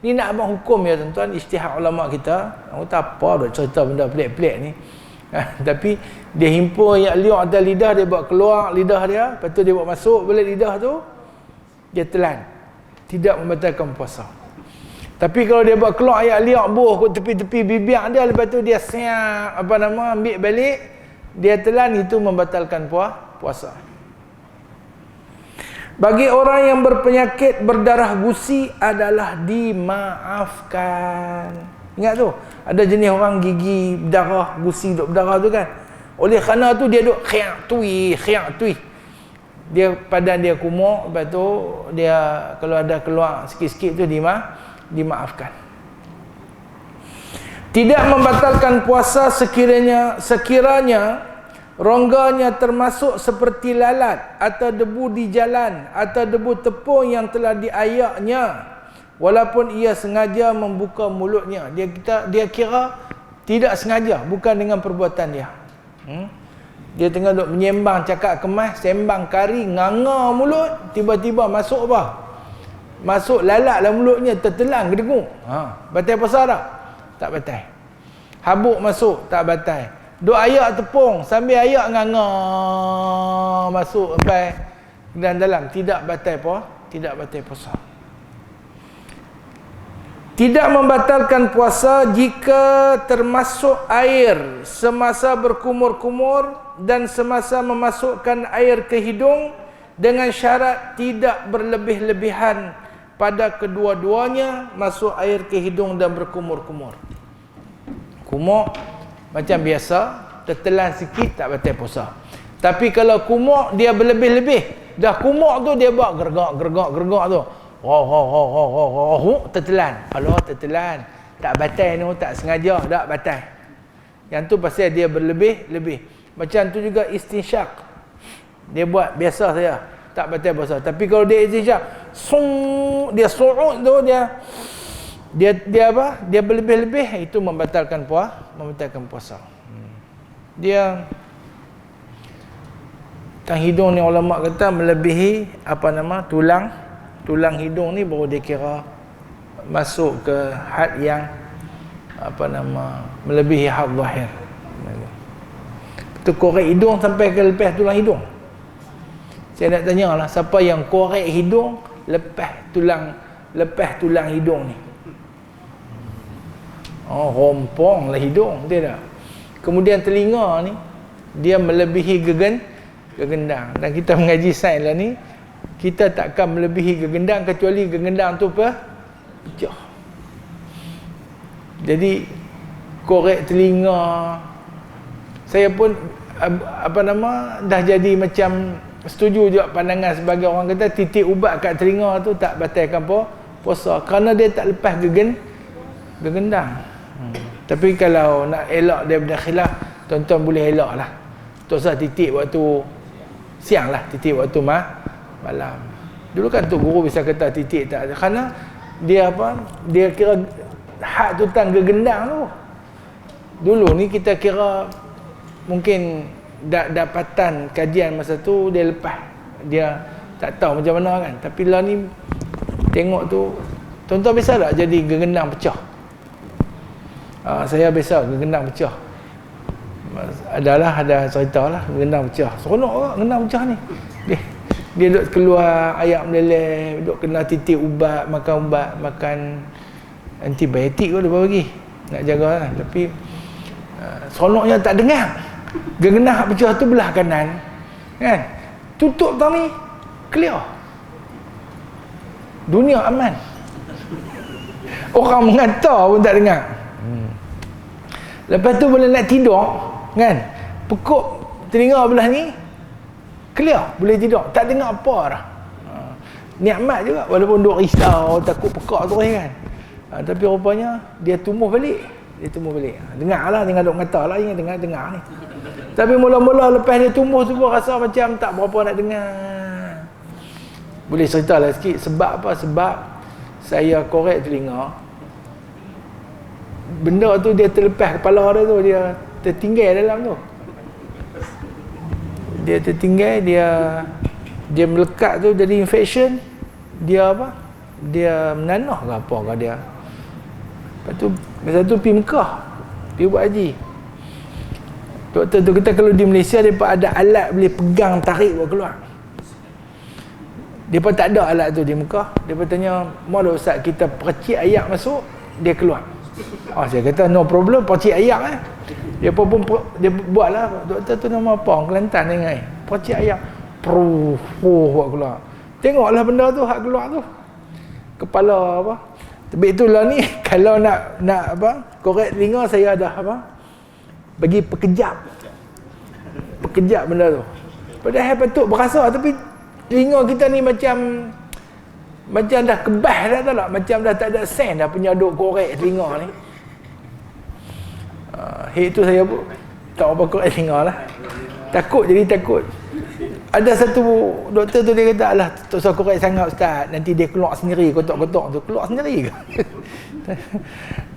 Speaker 1: Ni nak abang hukum ya tuan-tuan, ijtihad ulama kita. Aku tak apa dah cerita benda pelik-pelik ni. Tapi dia himpun air liur atas lidah, dia buat keluar lidah dia, lepas tu dia buat masuk balik lidah tu, dia telan. Tidak membatalkan puasa. Tapi kalau dia buat keluar air liur buah ke tepi-tepi bibir dia, lepas tu dia siap ambil balik, dia telan, itu membatalkan puasa. Bagi orang yang berpenyakit berdarah gusi adalah dimaafkan. Ingat tu, ada jenis orang gigi berdarah gusi, duk berdarah tu kan. Oleh kerana tu dia duk khiak tui. Dia padan dia kumur, lepas tu dia kalau ada keluar sikit-sikit tu dimaafkan. Tidak membatalkan puasa sekiranya Rongganya termasuk seperti lalat atau debu di jalan atau debu tepung yang telah diayaknya, walaupun ia sengaja membuka mulutnya. Dia kira tidak sengaja, bukan dengan perbuatan dia. Dia tengah duk menyembang cakap kemas, sembang kari, nganga mulut, tiba-tiba masuk apa? Masuk lalat dalam mulutnya, tertelan gedengung. Batal puasa tak? Tak batal. Habuk masuk, tak batal. Duk ayak tepung, sambil ayak nganga masuk sampai dan dalam, tidak batal apa? Tidak batal puasa. Tidak membatalkan puasa jika termasuk air semasa berkumur-kumur dan semasa memasukkan air ke hidung, dengan syarat tidak berlebih-lebihan pada kedua-duanya masuk air ke hidung dan berkumur-kumur. Kumur macam biasa, tertelan sikit tak batal puasa. Tapi kalau kumur dia berlebih-lebih, dah kumur tu dia buat gergak tu. Tertelan. Allah tertelan. Tak batal ni, tak sengaja, tak batal. Yang tu pasal dia berlebih-lebih. Macam tu juga istinsyak. Dia buat biasa saya, tak batal puasa. Tapi kalau dia istinsyak, dia su'ud tu, dia apa? Dia berlebih-lebih, itu membatalkan puasa. Dia tang hidung ni ulama kata melebihi tulang hidung ni baru dia kira masuk ke had yang melebihi had zahir. Itu korek hidung sampai ke lepas tulang hidung. Saya nak tanyalah, siapa yang korek hidung lepas tulang hidung ni? Rompong lah hidung, tidak. Kemudian telinga ni dia melebihi gegendang. Dan kita mengaji sains lah ni, kita takkan melebihi gegendang kecuali gegendang tu pecah. Jadi korek telinga, saya pun dah jadi macam setuju juga pandangan sebagai orang kata titik ubat kat telinga tu tak batalkan puasa, kerana dia tak lepas gegendang. Tapi kalau nak elak daripada khilaf, tuan-tuan boleh elak lah. Tak usah titik waktu siang lah, titik waktu malam. Dulu kan tu guru bisa kata titik tak ada, kerana dia dia kira had tu tang gegendang tu. Dulu ni kita kira mungkin dapatan kajian masa tu dia lepas, dia tak tahu macam mana kan. Tapi lah ni tengok tu, tuan-tuan biasa tak jadi gegendang pecah? Saya biasa gegendang pecah. Ada cerita lah gegendang pecah. Seronok ke gegendang pecah ni? Dia duk keluar ayak meleleh, duk kena titik ubat, makan antibiotik kot dia bagi. Nak jaga lah. Tapi seronoknya tak dengar. Gegendang pecah tu belah kanan. Kan? Tutup tang ni clear. Dunia aman. Orang mengata pun tak dengar. Lepas tu bila nak tidur, kan, pekuk telinga belah ni clear, boleh tidur, tak dengar apa dah. Nikmat juga, walaupun duk risau, takut pekak terus kan. Tapi rupanya dia tumbuh balik. Dengarlah, jangan duk ngata lah, jangan dengar ni. Tapi mula-mula lepas dia tumbuh rasa macam tak berapa nak dengar. Boleh ceritalah sikit sebab apa? Sebab saya korek telinga, benda tu dia terlepas kepala dia tu, dia tertinggal dalam tu. Dia tertinggal, dia melekat tu jadi infection. Dia dia menanah ke apa ke dia. Lepas tu masa tu pergi Mekah, pergi buat haji. Doktor tu kata kalau di Malaysia depa ada alat boleh pegang tarik buat keluar. Depa tak ada alat tu di Mekah. Depa tanya, "Mana ustaz kita percik ayak masuk, dia keluar?" Saya kata no problem, percik ayak Dia pun dia buatlah. Doktor tu nama apa? Orang Kelantan ni ngai. Percik ayak. Buat keluar. Tengoklah benda tu hak keluar tu. Kepala apa? Tapi itulah ni kalau nak korek telinga saya ada bagi pekejap benda tu. Padahal patut berasa, tapi telinga kita ni macam dah kebas dah, tahu tak? Macam dah tak ada sen dah punya duk korek telinga ni. Itu saya pun tak apa korek telinga lah. Takut, jadi takut. Ada satu doktor tu dia kata, alah tak usah korek sangat ustaz, nanti dia keluar sendiri, kotak-kotak tu keluar sendiri ke?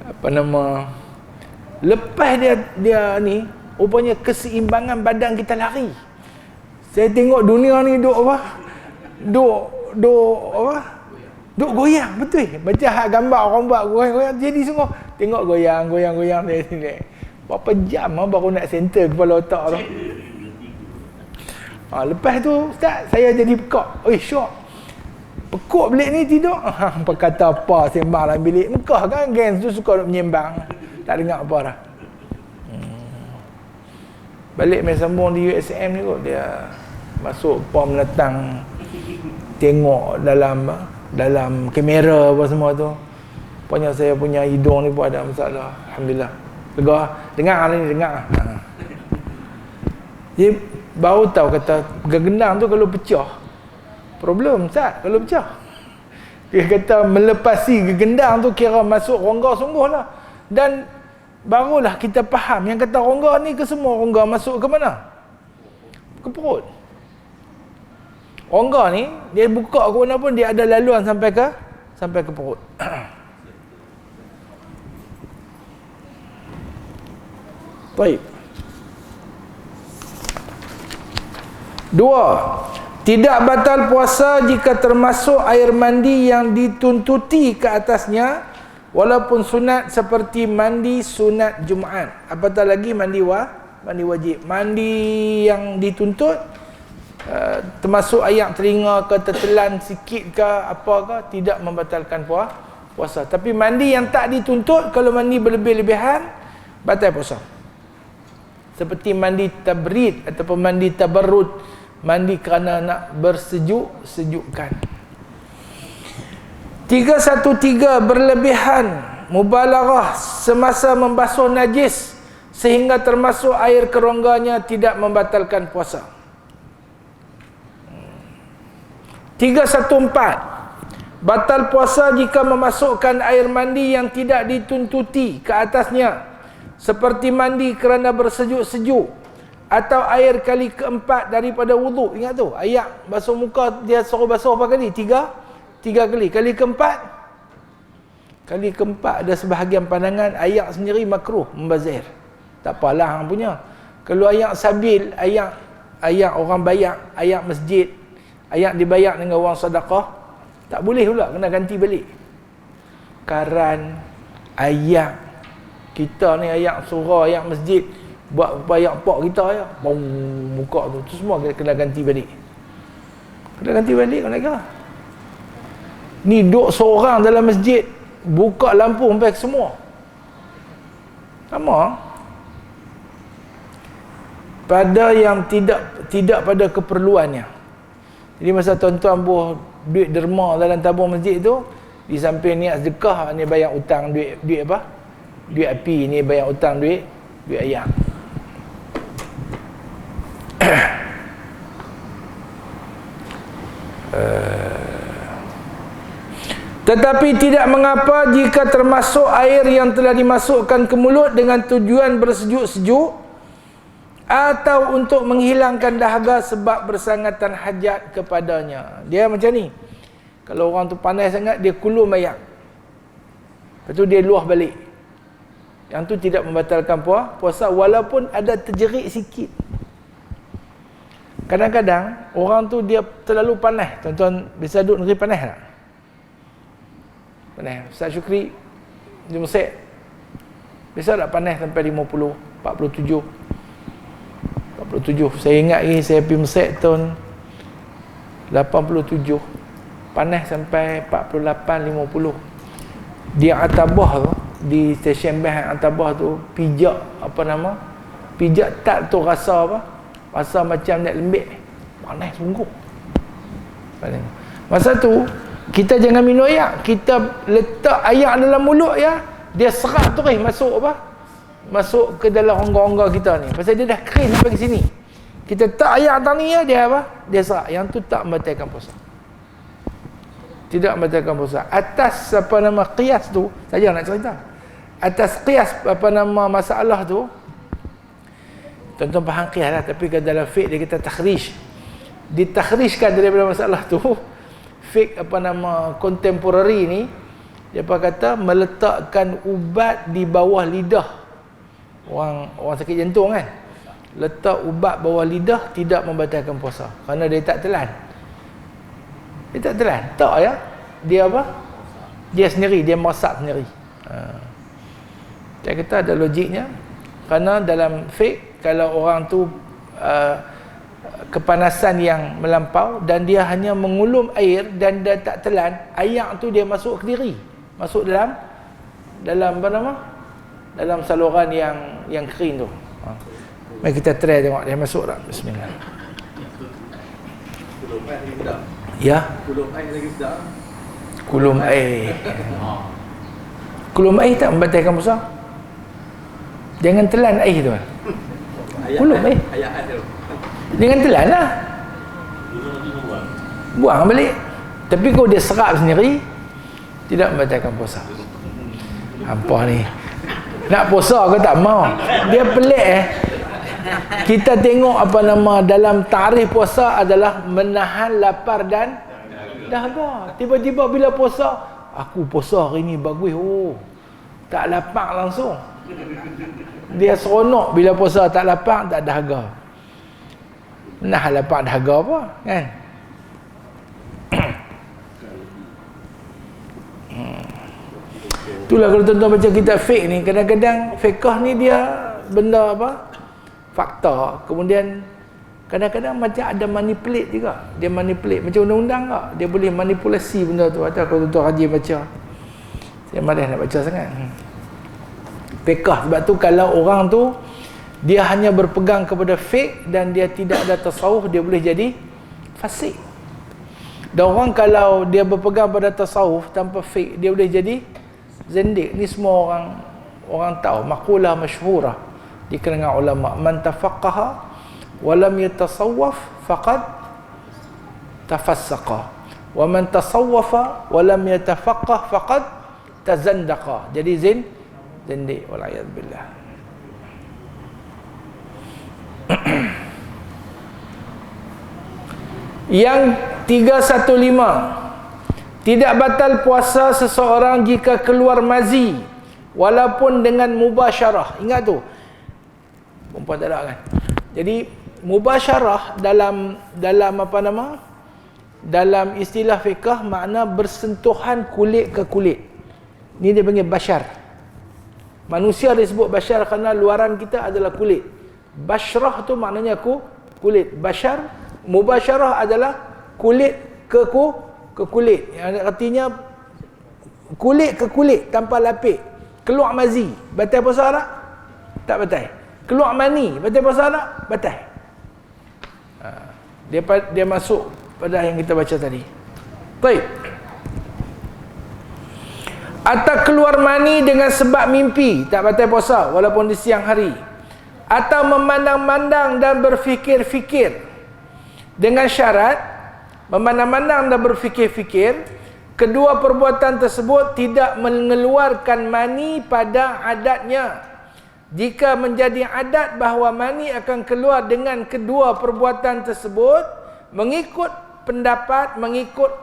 Speaker 1: Apa nama, lepas dia ni rupanya keseimbangan badan kita lari. Saya tengok dunia ni duk apa, duk goyang betul. Macam hak gambar orang buat goyang-goyang, jadi semua tengok goyang dari sini. Berapa jam baru nak center kepala otak tu. Lepas tu ustaz, saya jadi pekak. Syok. Pekuk belik ni tidur. Kata apa sembang dalam bilik. Mekah kan geng tu suka menyembang. Tak dengar apa dah. Balik main sambung di USM ni kot, dia masuk pom menetang, tengok dalam kamera apa semua tu. Rupanya saya punya hidung ni pun ada masalah. Alhamdulillah. Lega. Dengar ni, dengar. Dia baru tahu kata gegendang tu kalau pecah problem Ustaz, kalau pecah. Dia kata melepasi gegendang tu kira masuk rongga sungguh lah. Dan barulah kita faham yang kata rongga ni ke semua rongga masuk ke mana? Ke perut. Rongga ni dia buka ke mana pun dia ada laluan sampai ke perut. Baik. 2. Tidak batal puasa jika termasuk air mandi yang dituntuti ke atasnya walaupun sunat seperti mandi sunat Jumaat. Apatah lagi mandi wajib. Mandi yang dituntut termasuk air telinga ke, tertelan sikit ke, apa ke, tidak membatalkan puasa. Tapi mandi yang tak dituntut, kalau mandi berlebih-lebihan, batal puasa. Seperti mandi tabrid ataupun mandi tabarrud, mandi kerana nak bersejuk-sejukkan. 313, berlebihan mubalaghah semasa membasuh najis sehingga termasuk air kerongganya tidak membatalkan puasa. 314, batal puasa jika memasukkan air mandi yang tidak dituntuti ke atasnya seperti mandi kerana bersejuk-sejuk atau air kali keempat daripada wuduk. Ingat tu, ayat basuh muka dia suruh basuh berapa kali? Tiga kali. Kali keempat ada sebahagian pandangan ayat sendiri makruh membazir. Tak apalah hang punya. Kalau ayat sabil, ayat orang bayar, ayat masjid, ayat dibayar dengan wang sedekah, tak boleh pula, kena ganti balik. Karan ayat kita ni, ayat surah, ayat masjid, buat ayat pak kita ya, bau muka tu semua kena ganti balik. Kena ganti balik kena kira. Ni duduk seorang dalam masjid, buka lampu sampai semua. Sama. Pada yang tidak pada keperluannya. Jadi masa tuan-tuan buah duit derma dalam tabung masjid tu, di samping niat sedekah, ni bayar hutang duit apa? Duit api, ni bayar hutang duit ayam. Tetapi tidak mengapa jika termasuk air yang telah dimasukkan ke mulut dengan tujuan bersejuk-sejuk atau untuk menghilangkan dahaga sebab bersangatan hajat kepadanya. Dia macam ni, kalau orang tu panas sangat, dia kulum air, lepas tu dia luah balik. Yang tu tidak membatalkan puasa walaupun ada terjerit sikit. Kadang-kadang orang tu dia terlalu panas. Tuan-tuan biasa duduk negeri panas tak? Panas. Ustaz Syukri di Mesir biasa tak panas sampai 50, 47. Saya ingat lagi saya pergi Mesir tahun 87. Panas sampai 48, 50. Di Atabah tu, di stesen bas Atabah tu, pijak tak tu rasa apa? Rasa macam nak lembik. Panas sungguh. Masa tu kita jangan minum air, kita letak air dalam mulut ya, dia serap terus masuk apa? Masuk ke dalam rongga-rongga kita ni. Pasal dia dah kering sampai ke sini. Kita tak air atas ni ya, dia apa? Dia serap. Yang tu tak membatalkan puasa. Tidak membatalkan puasa. Atas qiyas tu, saja nak cerita. Atas qiyas masalah tu, Tuan-tuan faham qiyas lah, tapi kalau dalam fiqh dia kata takhrij. Ditakhrijkan daripada masalah tu. Fiqh contemporary ni, dia kata meletakkan ubat di bawah lidah. Orang sakit jantung kan, letak ubat bawah lidah tidak membatalkan puasa kerana dia tak telan. Dia tak telan. Tak ya. Dia apa? Dia sendiri, dia masak sendiri. Saya kata ada logiknya. Kerana dalam fiqh, kalau orang tu kepanasan yang melampau dan dia hanya mengulum air dan dia tak telan, air tu dia masuk ke diri. Masuk dalam dalam saluran yang kering tu. Mari kita try tengok dia masuk tak. Bismillah.
Speaker 2: Kulum air lagi sedap.
Speaker 1: Ya.
Speaker 2: Kulum air lagi sedap.
Speaker 1: Kulum air. Kulum air tak membatalkan puasa. Jangan telan air tu. Kulum air.
Speaker 2: Ayat tu.
Speaker 1: Jangan telan lah. Buang balik. Tapi kalau dia serap sendiri, tidak membatalkan puasa. Hampa ni. Nak puasa ke tak mau. Dia pelik Kita tengok dalam tarikh puasa adalah menahan lapar dan dahaga. Tiba-tiba bila puasa, aku puasa hari ni bagus. Tak lapar langsung. Dia seronok bila puasa, tak lapar, tak dahaga. Menahan lapar dahaga apa kan? Itulah kalau tuan-tuan baca kitab fiqh ni, kadang-kadang fiqh ni dia benda fakta, kemudian kadang-kadang macam ada manipulate juga. Dia manipulate macam undang-undang tak? Dia boleh manipulasi benda tu. Atau kalau tuan-tuan rajin baca, saya malas nak baca sangat fiqh. Sebab tu kalau orang tu dia hanya berpegang kepada fiqh dan dia tidak ada tasawuf, dia boleh jadi fasik. Dan orang kalau dia berpegang pada tasawuf tanpa fiqh, dia boleh jadi zindiq. Ni semua orang tahu, maqalah masyhurah di kalangan ulama, man tafaqqaha wa lam yatasawwaf faqad tafassaqa wa man tasawwafa wa lam yatafaqqah faqad tazandaqa. Jadi zindiq wal a'yad billah. Yang 315, tidak batal puasa seseorang jika keluar mazi walaupun dengan mubasyarah. Ingat tu, perempuan tak ada kan. Jadi mubasyarah dalam dalam istilah fiqh makna bersentuhan kulit ke kulit. Ni dia panggil basyar. Manusia disebut basyar kerana luaran kita adalah kulit. Basyrah tu maknanya kulit. Basyar, mubasyarah adalah kulit ke kulit. Yang artinya kulit ke kulit tanpa lapik. Keluar mazi, batal puasa tak? Tak batal. Keluar mani, batal puasa tak? Batal. Dia masuk pada yang kita baca tadi. Baik. Atau keluar mani dengan sebab mimpi, tak batal puasa walaupun di siang hari. Atau memandang-mandang dan berfikir-fikir dengan syarat memandang-mandang dan berfikir-fikir, kedua perbuatan tersebut tidak mengeluarkan mani pada adatnya. Jika menjadi adat bahawa mani akan keluar dengan kedua perbuatan tersebut, mengikut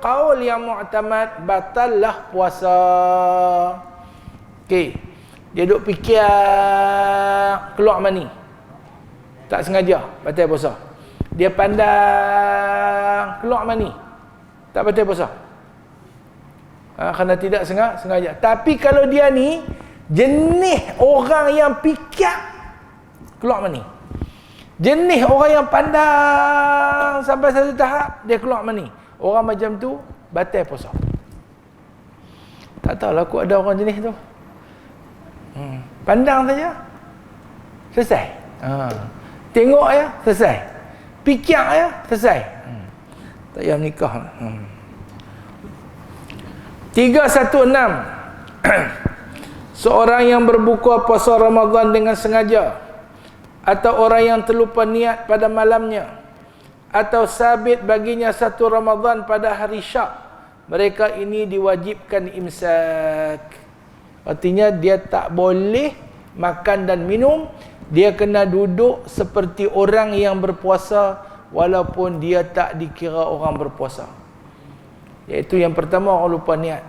Speaker 1: qaul yang mu'tamad, batallah puasa. Okey, dia duk fikir keluar mani, tak sengaja, batal puasa. Dia pandang keluar mani, tak batal puasa. Kerana tidak sengaja. Tapi kalau dia ni jenis orang yang fikir keluar mani, jenis orang yang pandang sampai satu tahap dia keluar mani, orang macam tu batal puasa. Tak tahulah aku ada orang jenis tu. Pandang saja, selesai. Tengok ya, selesai. Fikir ya, selesai. Tak payah menikah. 316. Seorang yang berbuka puasa Ramadan dengan sengaja, atau orang yang terlupa niat pada malamnya, atau sabit baginya satu Ramadan pada hari Syak, mereka ini diwajibkan imsak. Artinya dia tak boleh makan dan minum, dia kena duduk seperti orang yang berpuasa walaupun dia tak dikira orang berpuasa. Iaitu yang pertama, orang lupa niat.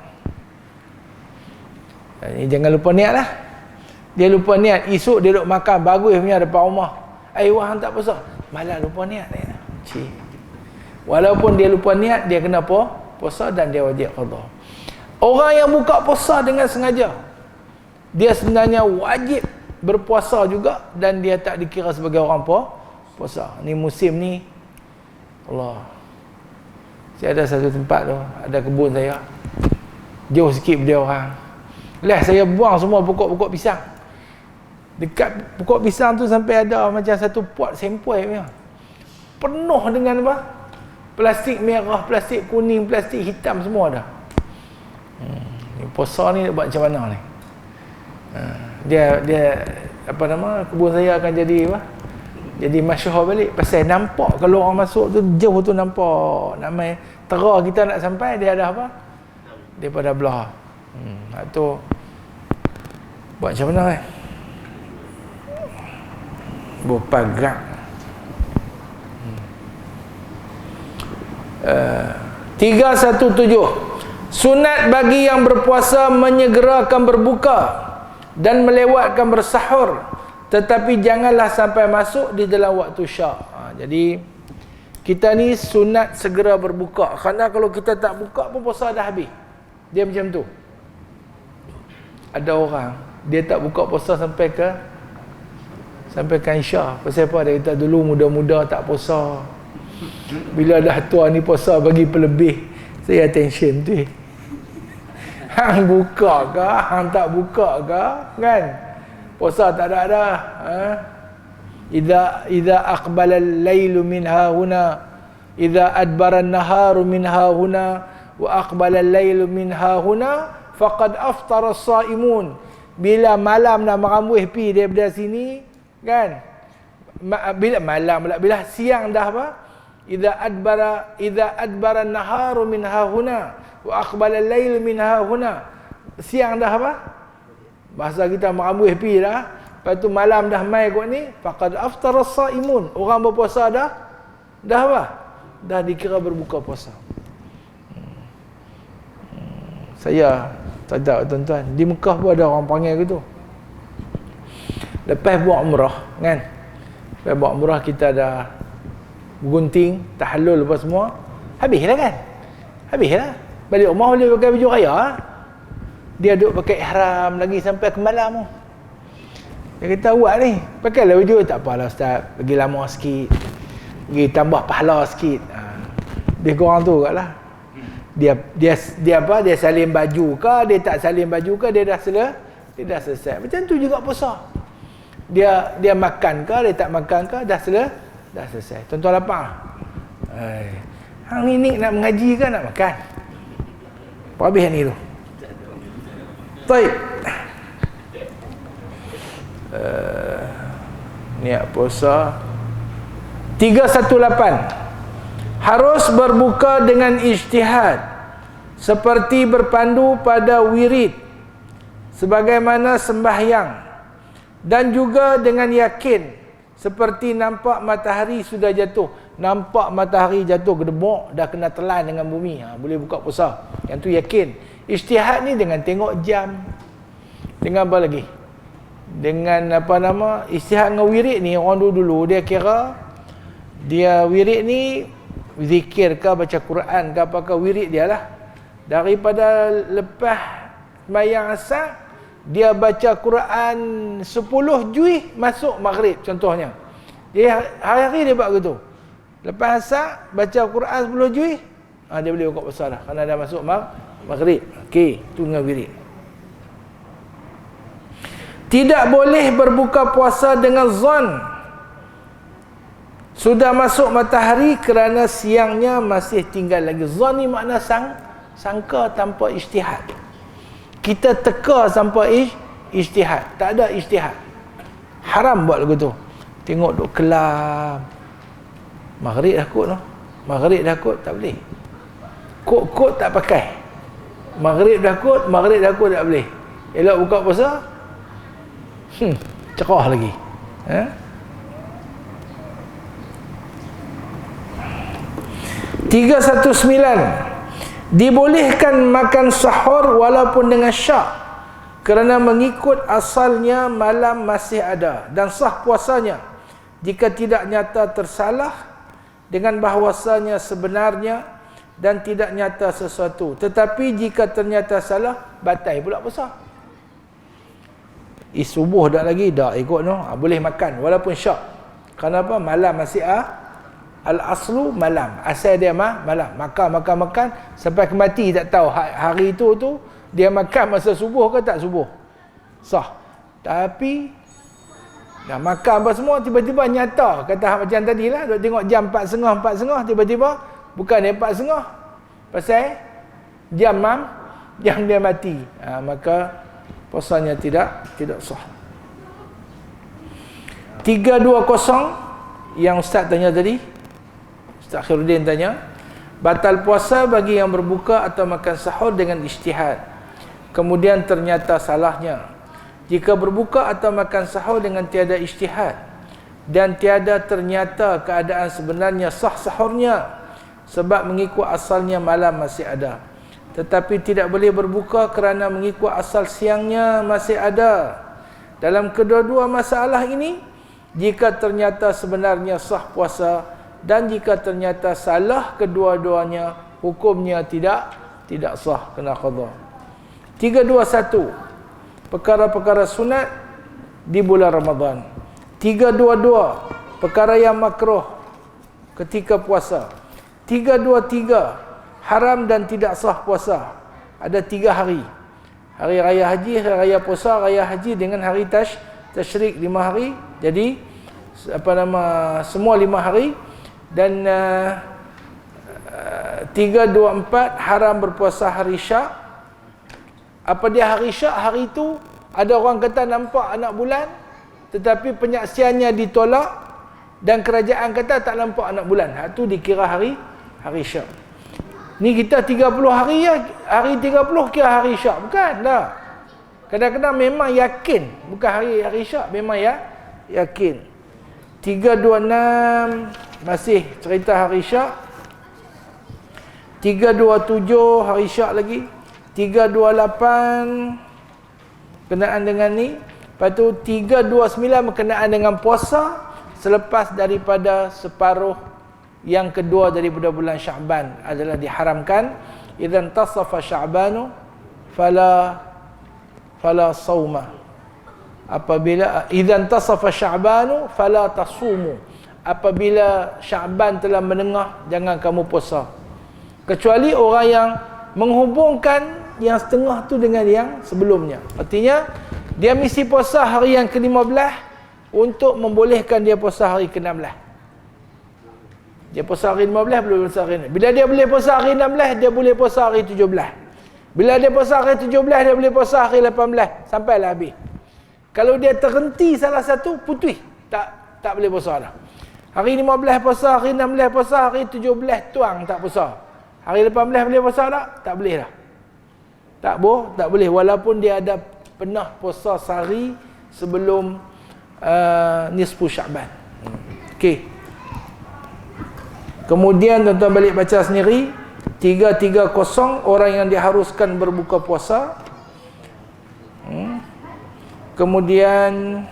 Speaker 1: Jangan lupa niat lah. Dia lupa niat, esok dia duduk makan bagus punya depan rumah. Wah, hang tak puasa. Malah lupa niat. Walaupun dia lupa niat, dia kena puasa dan dia wajib qada. Orang yang buka puasa dengan sengaja, dia sebenarnya wajib berpuasa juga dan dia tak dikira sebagai orang puasa. Ni musim ni, Allah. Saya ada satu tempat tu, ada kebun saya. Jauh sikit dia orang. Saya buang semua pokok-pokok pisang. Dekat pokok pisang tu sampai ada macam satu pot sempoi punya. Penuh dengan apa? Plastik merah, plastik kuning, plastik hitam semua dah. Ni puasa ni buat macam mana ni? Dia apa nama, kebun saya akan jadi apa? Jadi masyhur balik pasal nampak kalau orang masuk tu jauh tu nampak namai tera kita nak sampai dia ada apa? Daripada belah. Tu buat macam mana kan? Berpagak. 317. Sunat bagi yang berpuasa menyegerakan berbuka dan melewatkan bersahur, tetapi janganlah sampai masuk di dalam waktu syak. Jadi kita ni sunat segera berbuka, kerana kalau kita tak buka pun puasa dah habis. Dia macam tu. Ada orang dia tak buka puasa sampai ke Isyak. Pasal apa? Dia kata dulu muda-muda tak puasa, bila dah tua ni puasa bagi pelebih. Saya attention tu. Hang buka ke, hang tak buka ke, kan? Puasa tak ada dah. Idza aqbala al-lailu min hahuna, idza adbara an-naharu min hahuna, wa aqbala al-lailu min hahuna, faqad aftara as-saimun. Bila malam nak merambuh pi daripada sini, kan? Bila malam pula, bila siang dah apa? Idza adbara an-naharu min hahuna wa aqbala al-lailu min hahuna. Siang dah apa? Bahasa kita merambuh pi dah. Lepas tu malam dah mai kot ni, faqad aftara as-saimun. Orang berpuasa dah apa? Dah dikira berbuka puasa. Saya sadar tuan-tuan, di Mekah pun ada orang panggil gitu. Lepas buat umrah, kan? Lepas buat umrah kita dah gunting, tahallul apa semua. Habislah kan? Habislah. Balik rumah boleh pakai baju raya. Dia duduk pakai ihram lagi sampai ke malam tu. Dia kata, awak ni pakailah baju. Tak apalah ustaz, bagi lama sikit, bagi tambah pahala sikit. Dia korang tu kat lah. Dia apa? Dia salin baju ke, dia tak salin baju ke, dia dah selesai. Macam tu juga puasa. Dia makan ke, dia tak makan ke, dah selesai. Tuan-tuan lapar. Hang ni nak mengaji ke nak makan? Apa habis ni tu? Baik. Niat puasa 318. Harus berbuka dengan ijtihad, seperti berpandu pada wirid, sebagaimana sembahyang, dan juga dengan yakin, seperti nampak matahari sudah jatuh. Nampak matahari jatuh gedebok, dah kena telan dengan bumi, boleh buka puasa. Yang tu yakin. Ijtihad ni dengan tengok jam, dengan apa lagi, dengan apa nama, ijtihad dengan wirid ni, orang dulu dia kira dia wirid ni zikir ke, baca Quran ke, apakah wirid dia lah. Daripada lepas sembahyang asar, dia baca Quran 10 juz masuk maghrib contohnya. Dia hari-hari dia buat gitu. Lepas asar baca Quran 10 juz, dia boleh buka puasa dah, kerana dah masuk maghrib. Okey, tu dengan wirid. Tidak boleh berbuka puasa dengan zon, sudah masuk matahari, kerana siangnya masih tinggal lagi. Zon ni makna sangka tanpa ijtihad. Kita teka tanpa ijtihad. Tak ada ijtihad. Haram buat lagu tu. Tengok duk kelam. Maghrib dah kot tu. Maghrib dah kot, tak boleh. Kot tak pakai. Maghrib dah kot tak boleh. Elok buka puasa. Cerah lagi. 319, dibolehkan makan sahur walaupun dengan syak kerana mengikut asalnya malam masih ada, dan sah puasanya jika tidak nyata tersalah dengan bahawasanya sebenarnya dan tidak nyata sesuatu. Tetapi jika ternyata salah, batal pula puasa. Subuh dah lagi, dah ikut no, boleh makan walaupun syak. Kenapa? Malam masih al-aslu malam, asal dia malam, makan sampai ke mati tak tahu hari itu dia makan masa subuh ke tak subuh, sah. Tapi dah makan apa semua, tiba-tiba nyata kata macam tadi lah, duk tengok jam 4.30 tiba-tiba bukan dia 4.30 pasal jam dia mati, maka puasanya tidak sah. 320 yang Ustaz tanya tadi, Ustaz Khairuddin tanya, batal puasa bagi yang berbuka atau makan sahur dengan ijtihad, kemudian ternyata salahnya. Jika berbuka atau makan sahur dengan tiada ijtihad dan tiada ternyata keadaan sebenarnya, sah sahurnya sebab mengikut asalnya malam masih ada. Tetapi tidak boleh berbuka kerana mengikut asal siangnya masih ada. Dalam kedua-dua masalah ini, jika ternyata sebenarnya sah puasa, dan jika ternyata salah kedua-duanya, hukumnya tidak sah, kena qada. 321, perkara-perkara sunat di bulan Ramadan. 322, perkara yang makruh ketika puasa. 323, haram dan tidak sah puasa. Ada 3 hari. Hari raya haji, hari raya puasa, raya haji dengan hari tasyrik 5 hari. Jadi semua 5 hari. Dan 324, haram berpuasa hari syak. Apa dia hari syak? Hari itu ada orang kata nampak anak bulan, tetapi penyaksiannya ditolak, dan kerajaan kata tak nampak anak bulan. Itu dikira hari syak. Ni kita 30 hari ya, hari 30 kira hari syak, bukan dah. Kadang-kadang memang yakin bukan hari syak, memang yakin. 326 masih cerita hari syak. 327 hari syak lagi. 328 berkenaan dengan ni. Lepas tu 329 berkenaan dengan puasa selepas daripada separuh yang kedua daripada bulan Sya'ban adalah diharamkan. Idzan tasafa Sya'banu fala sauma. Apabila idzan tasafa Sya'banu fala tasumu. Apabila Sya'ban telah menengah, jangan kamu puasa. Kecuali orang yang menghubungkan yang setengah tu dengan yang sebelumnya. Artinya dia mesti puasa hari yang ke-15 untuk membolehkan dia puasa hari ke-16. Dia puasa hari 15, boleh puasa hari 16. Bila dia boleh puasa hari 16, dia boleh puasa hari 17. Bila dia puasa hari 17, dia boleh puasa hari 18 sampailah habis. Kalau dia terhenti salah satu, putus, tak boleh puasa dah. Hari 15 puasa, hari 16 puasa, hari 17 tuang tak puasa. Hari 18 boleh puasa tak? Tak boleh dah. Tak boleh walaupun dia ada pernah puasa sehari sebelum nisfu Sya'ban. Okey. Kemudian tuan-tuan balik baca sendiri, 330 orang yang diharuskan berbuka puasa. Kemudian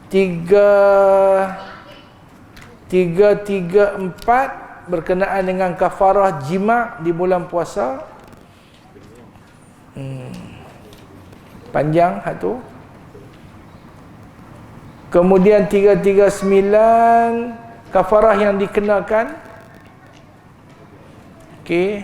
Speaker 1: 334 berkenaan dengan kafarah jima' di bulan puasa. Panjang satu. Kemudian 339 kafarah yang dikenakan. Okey.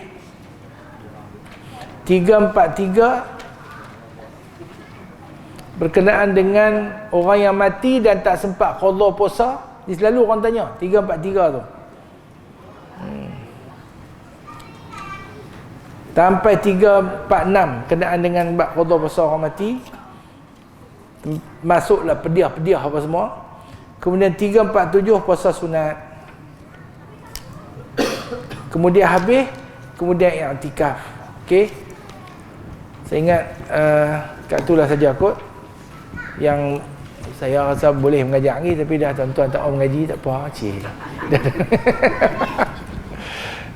Speaker 1: 343 berkenaan dengan orang yang mati dan tak sempat qada puasa. Ni selalu orang tanya 343 tu. Sampai 346 kenaan dengan bab qada puasa orang mati. Masuklah pediah apa semua. Kemudian 347 puasa sunat. Kemudian habis, kemudian i'tikaf. Okey. Saya ingat kat itulah saja kot yang Saya rasa boleh mengajar lagi, tapi dah tuan-tuan tak mau mengaji, tak apa, cik.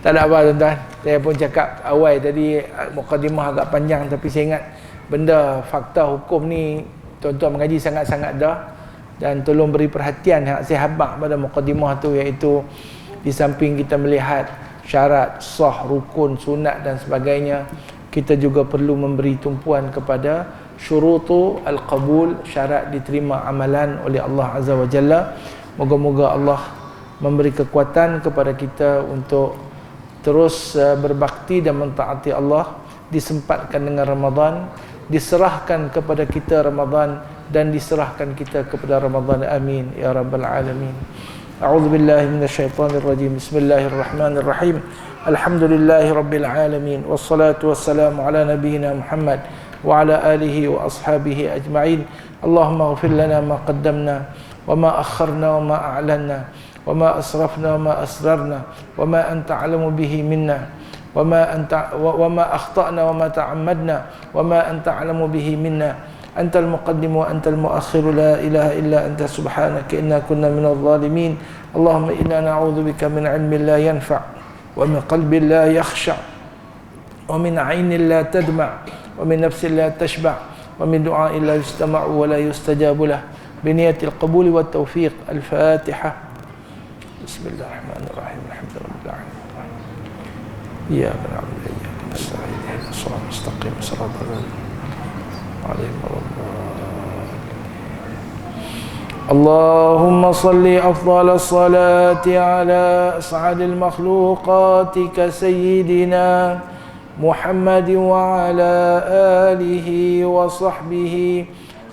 Speaker 1: Tak ada apa tuan-tuan. Saya pun cakap awal tadi mukadimah agak panjang, tapi saya ingat benda fakta hukum ni tuan-tuan mengaji sangat-sangat dah, dan tolong beri perhatian yang saya habaq pada mukadimah tu, iaitu di samping kita melihat syarat, sah, rukun, sunat dan sebagainya, kita juga perlu memberi tumpuan kepada syurutu al-qabul, syarat diterima amalan oleh Allah Azza wa Jalla. Moga-moga Allah memberi kekuatan kepada kita untuk terus berbakti dan mentaati Allah, disempatkan dengan Ramadan, diserahkan kepada kita Ramadan, dan diserahkan kita kepada Ramadan. Amin ya rabbal alamin. A'udzu billahi minasyaitonir rajim. Bismillahirrahmanirrahim. Alhamdulillahi rabbil alamin, wassalatu wassalamu ala nabiyyina Muhammad wa ala alihi wa ashabihi ajma'in. Allahumma ighfir lana ma qaddamna wa ma akharna wa ma a'lanna wa ma asrafna wa ma asrarna wa ma anta a'lamu bihi minna wa ma akhta'na wa ma ta'ammadna wa ma anta a'lamu bihi minna. Antal muqaddim wa antal muakhir, la ilaha illa anta subhanaka inna kunna minadh dhalimin. Allahumma inna na'udzubika min 'ilmin la yanfa' wa min qalbin la yakhsha' wa min 'ainin la tadma' wa min nafsin la tashba' wa min du'a'in la yustama'u wa la yustajabu lah, bi niyatil qabul wat tawfiq. Al-Fatihah. Bismillahirrahmanirrahim. Alhamdulillah. Iyyaka na'budu wa iyyaka nasta'in. Ihdinas siratal mustaqim, siratal ladzina عليهم اللهم صل أفضل الصلاة على أسعد المخلوقات كسيدنا محمد وعلى آله وصحبه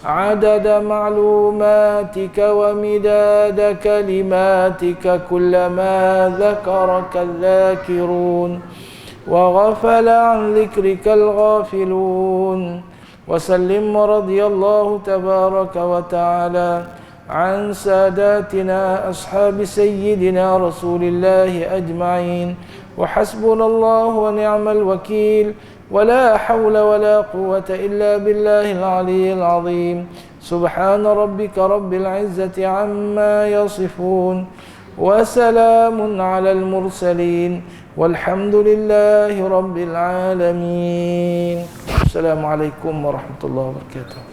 Speaker 1: عدد معلوماتك ومداد كلماتك، كلما ذكرك الذاكرون وغفل عن ذكرك الغافلون. وسلم رضي الله تبارك وتعالى عن ساداتنا أصحاب سيدنا رسول الله أجمعين. وحسبنا الله ونعم الوكيل، ولا حول ولا قوة إلا بالله العلي العظيم. سبحان ربك رب العزة عما يصفون، وسلام على المرسلين، والحمد لله رب العالمين. Assalamualaikum warahmatullahi wabarakatuh.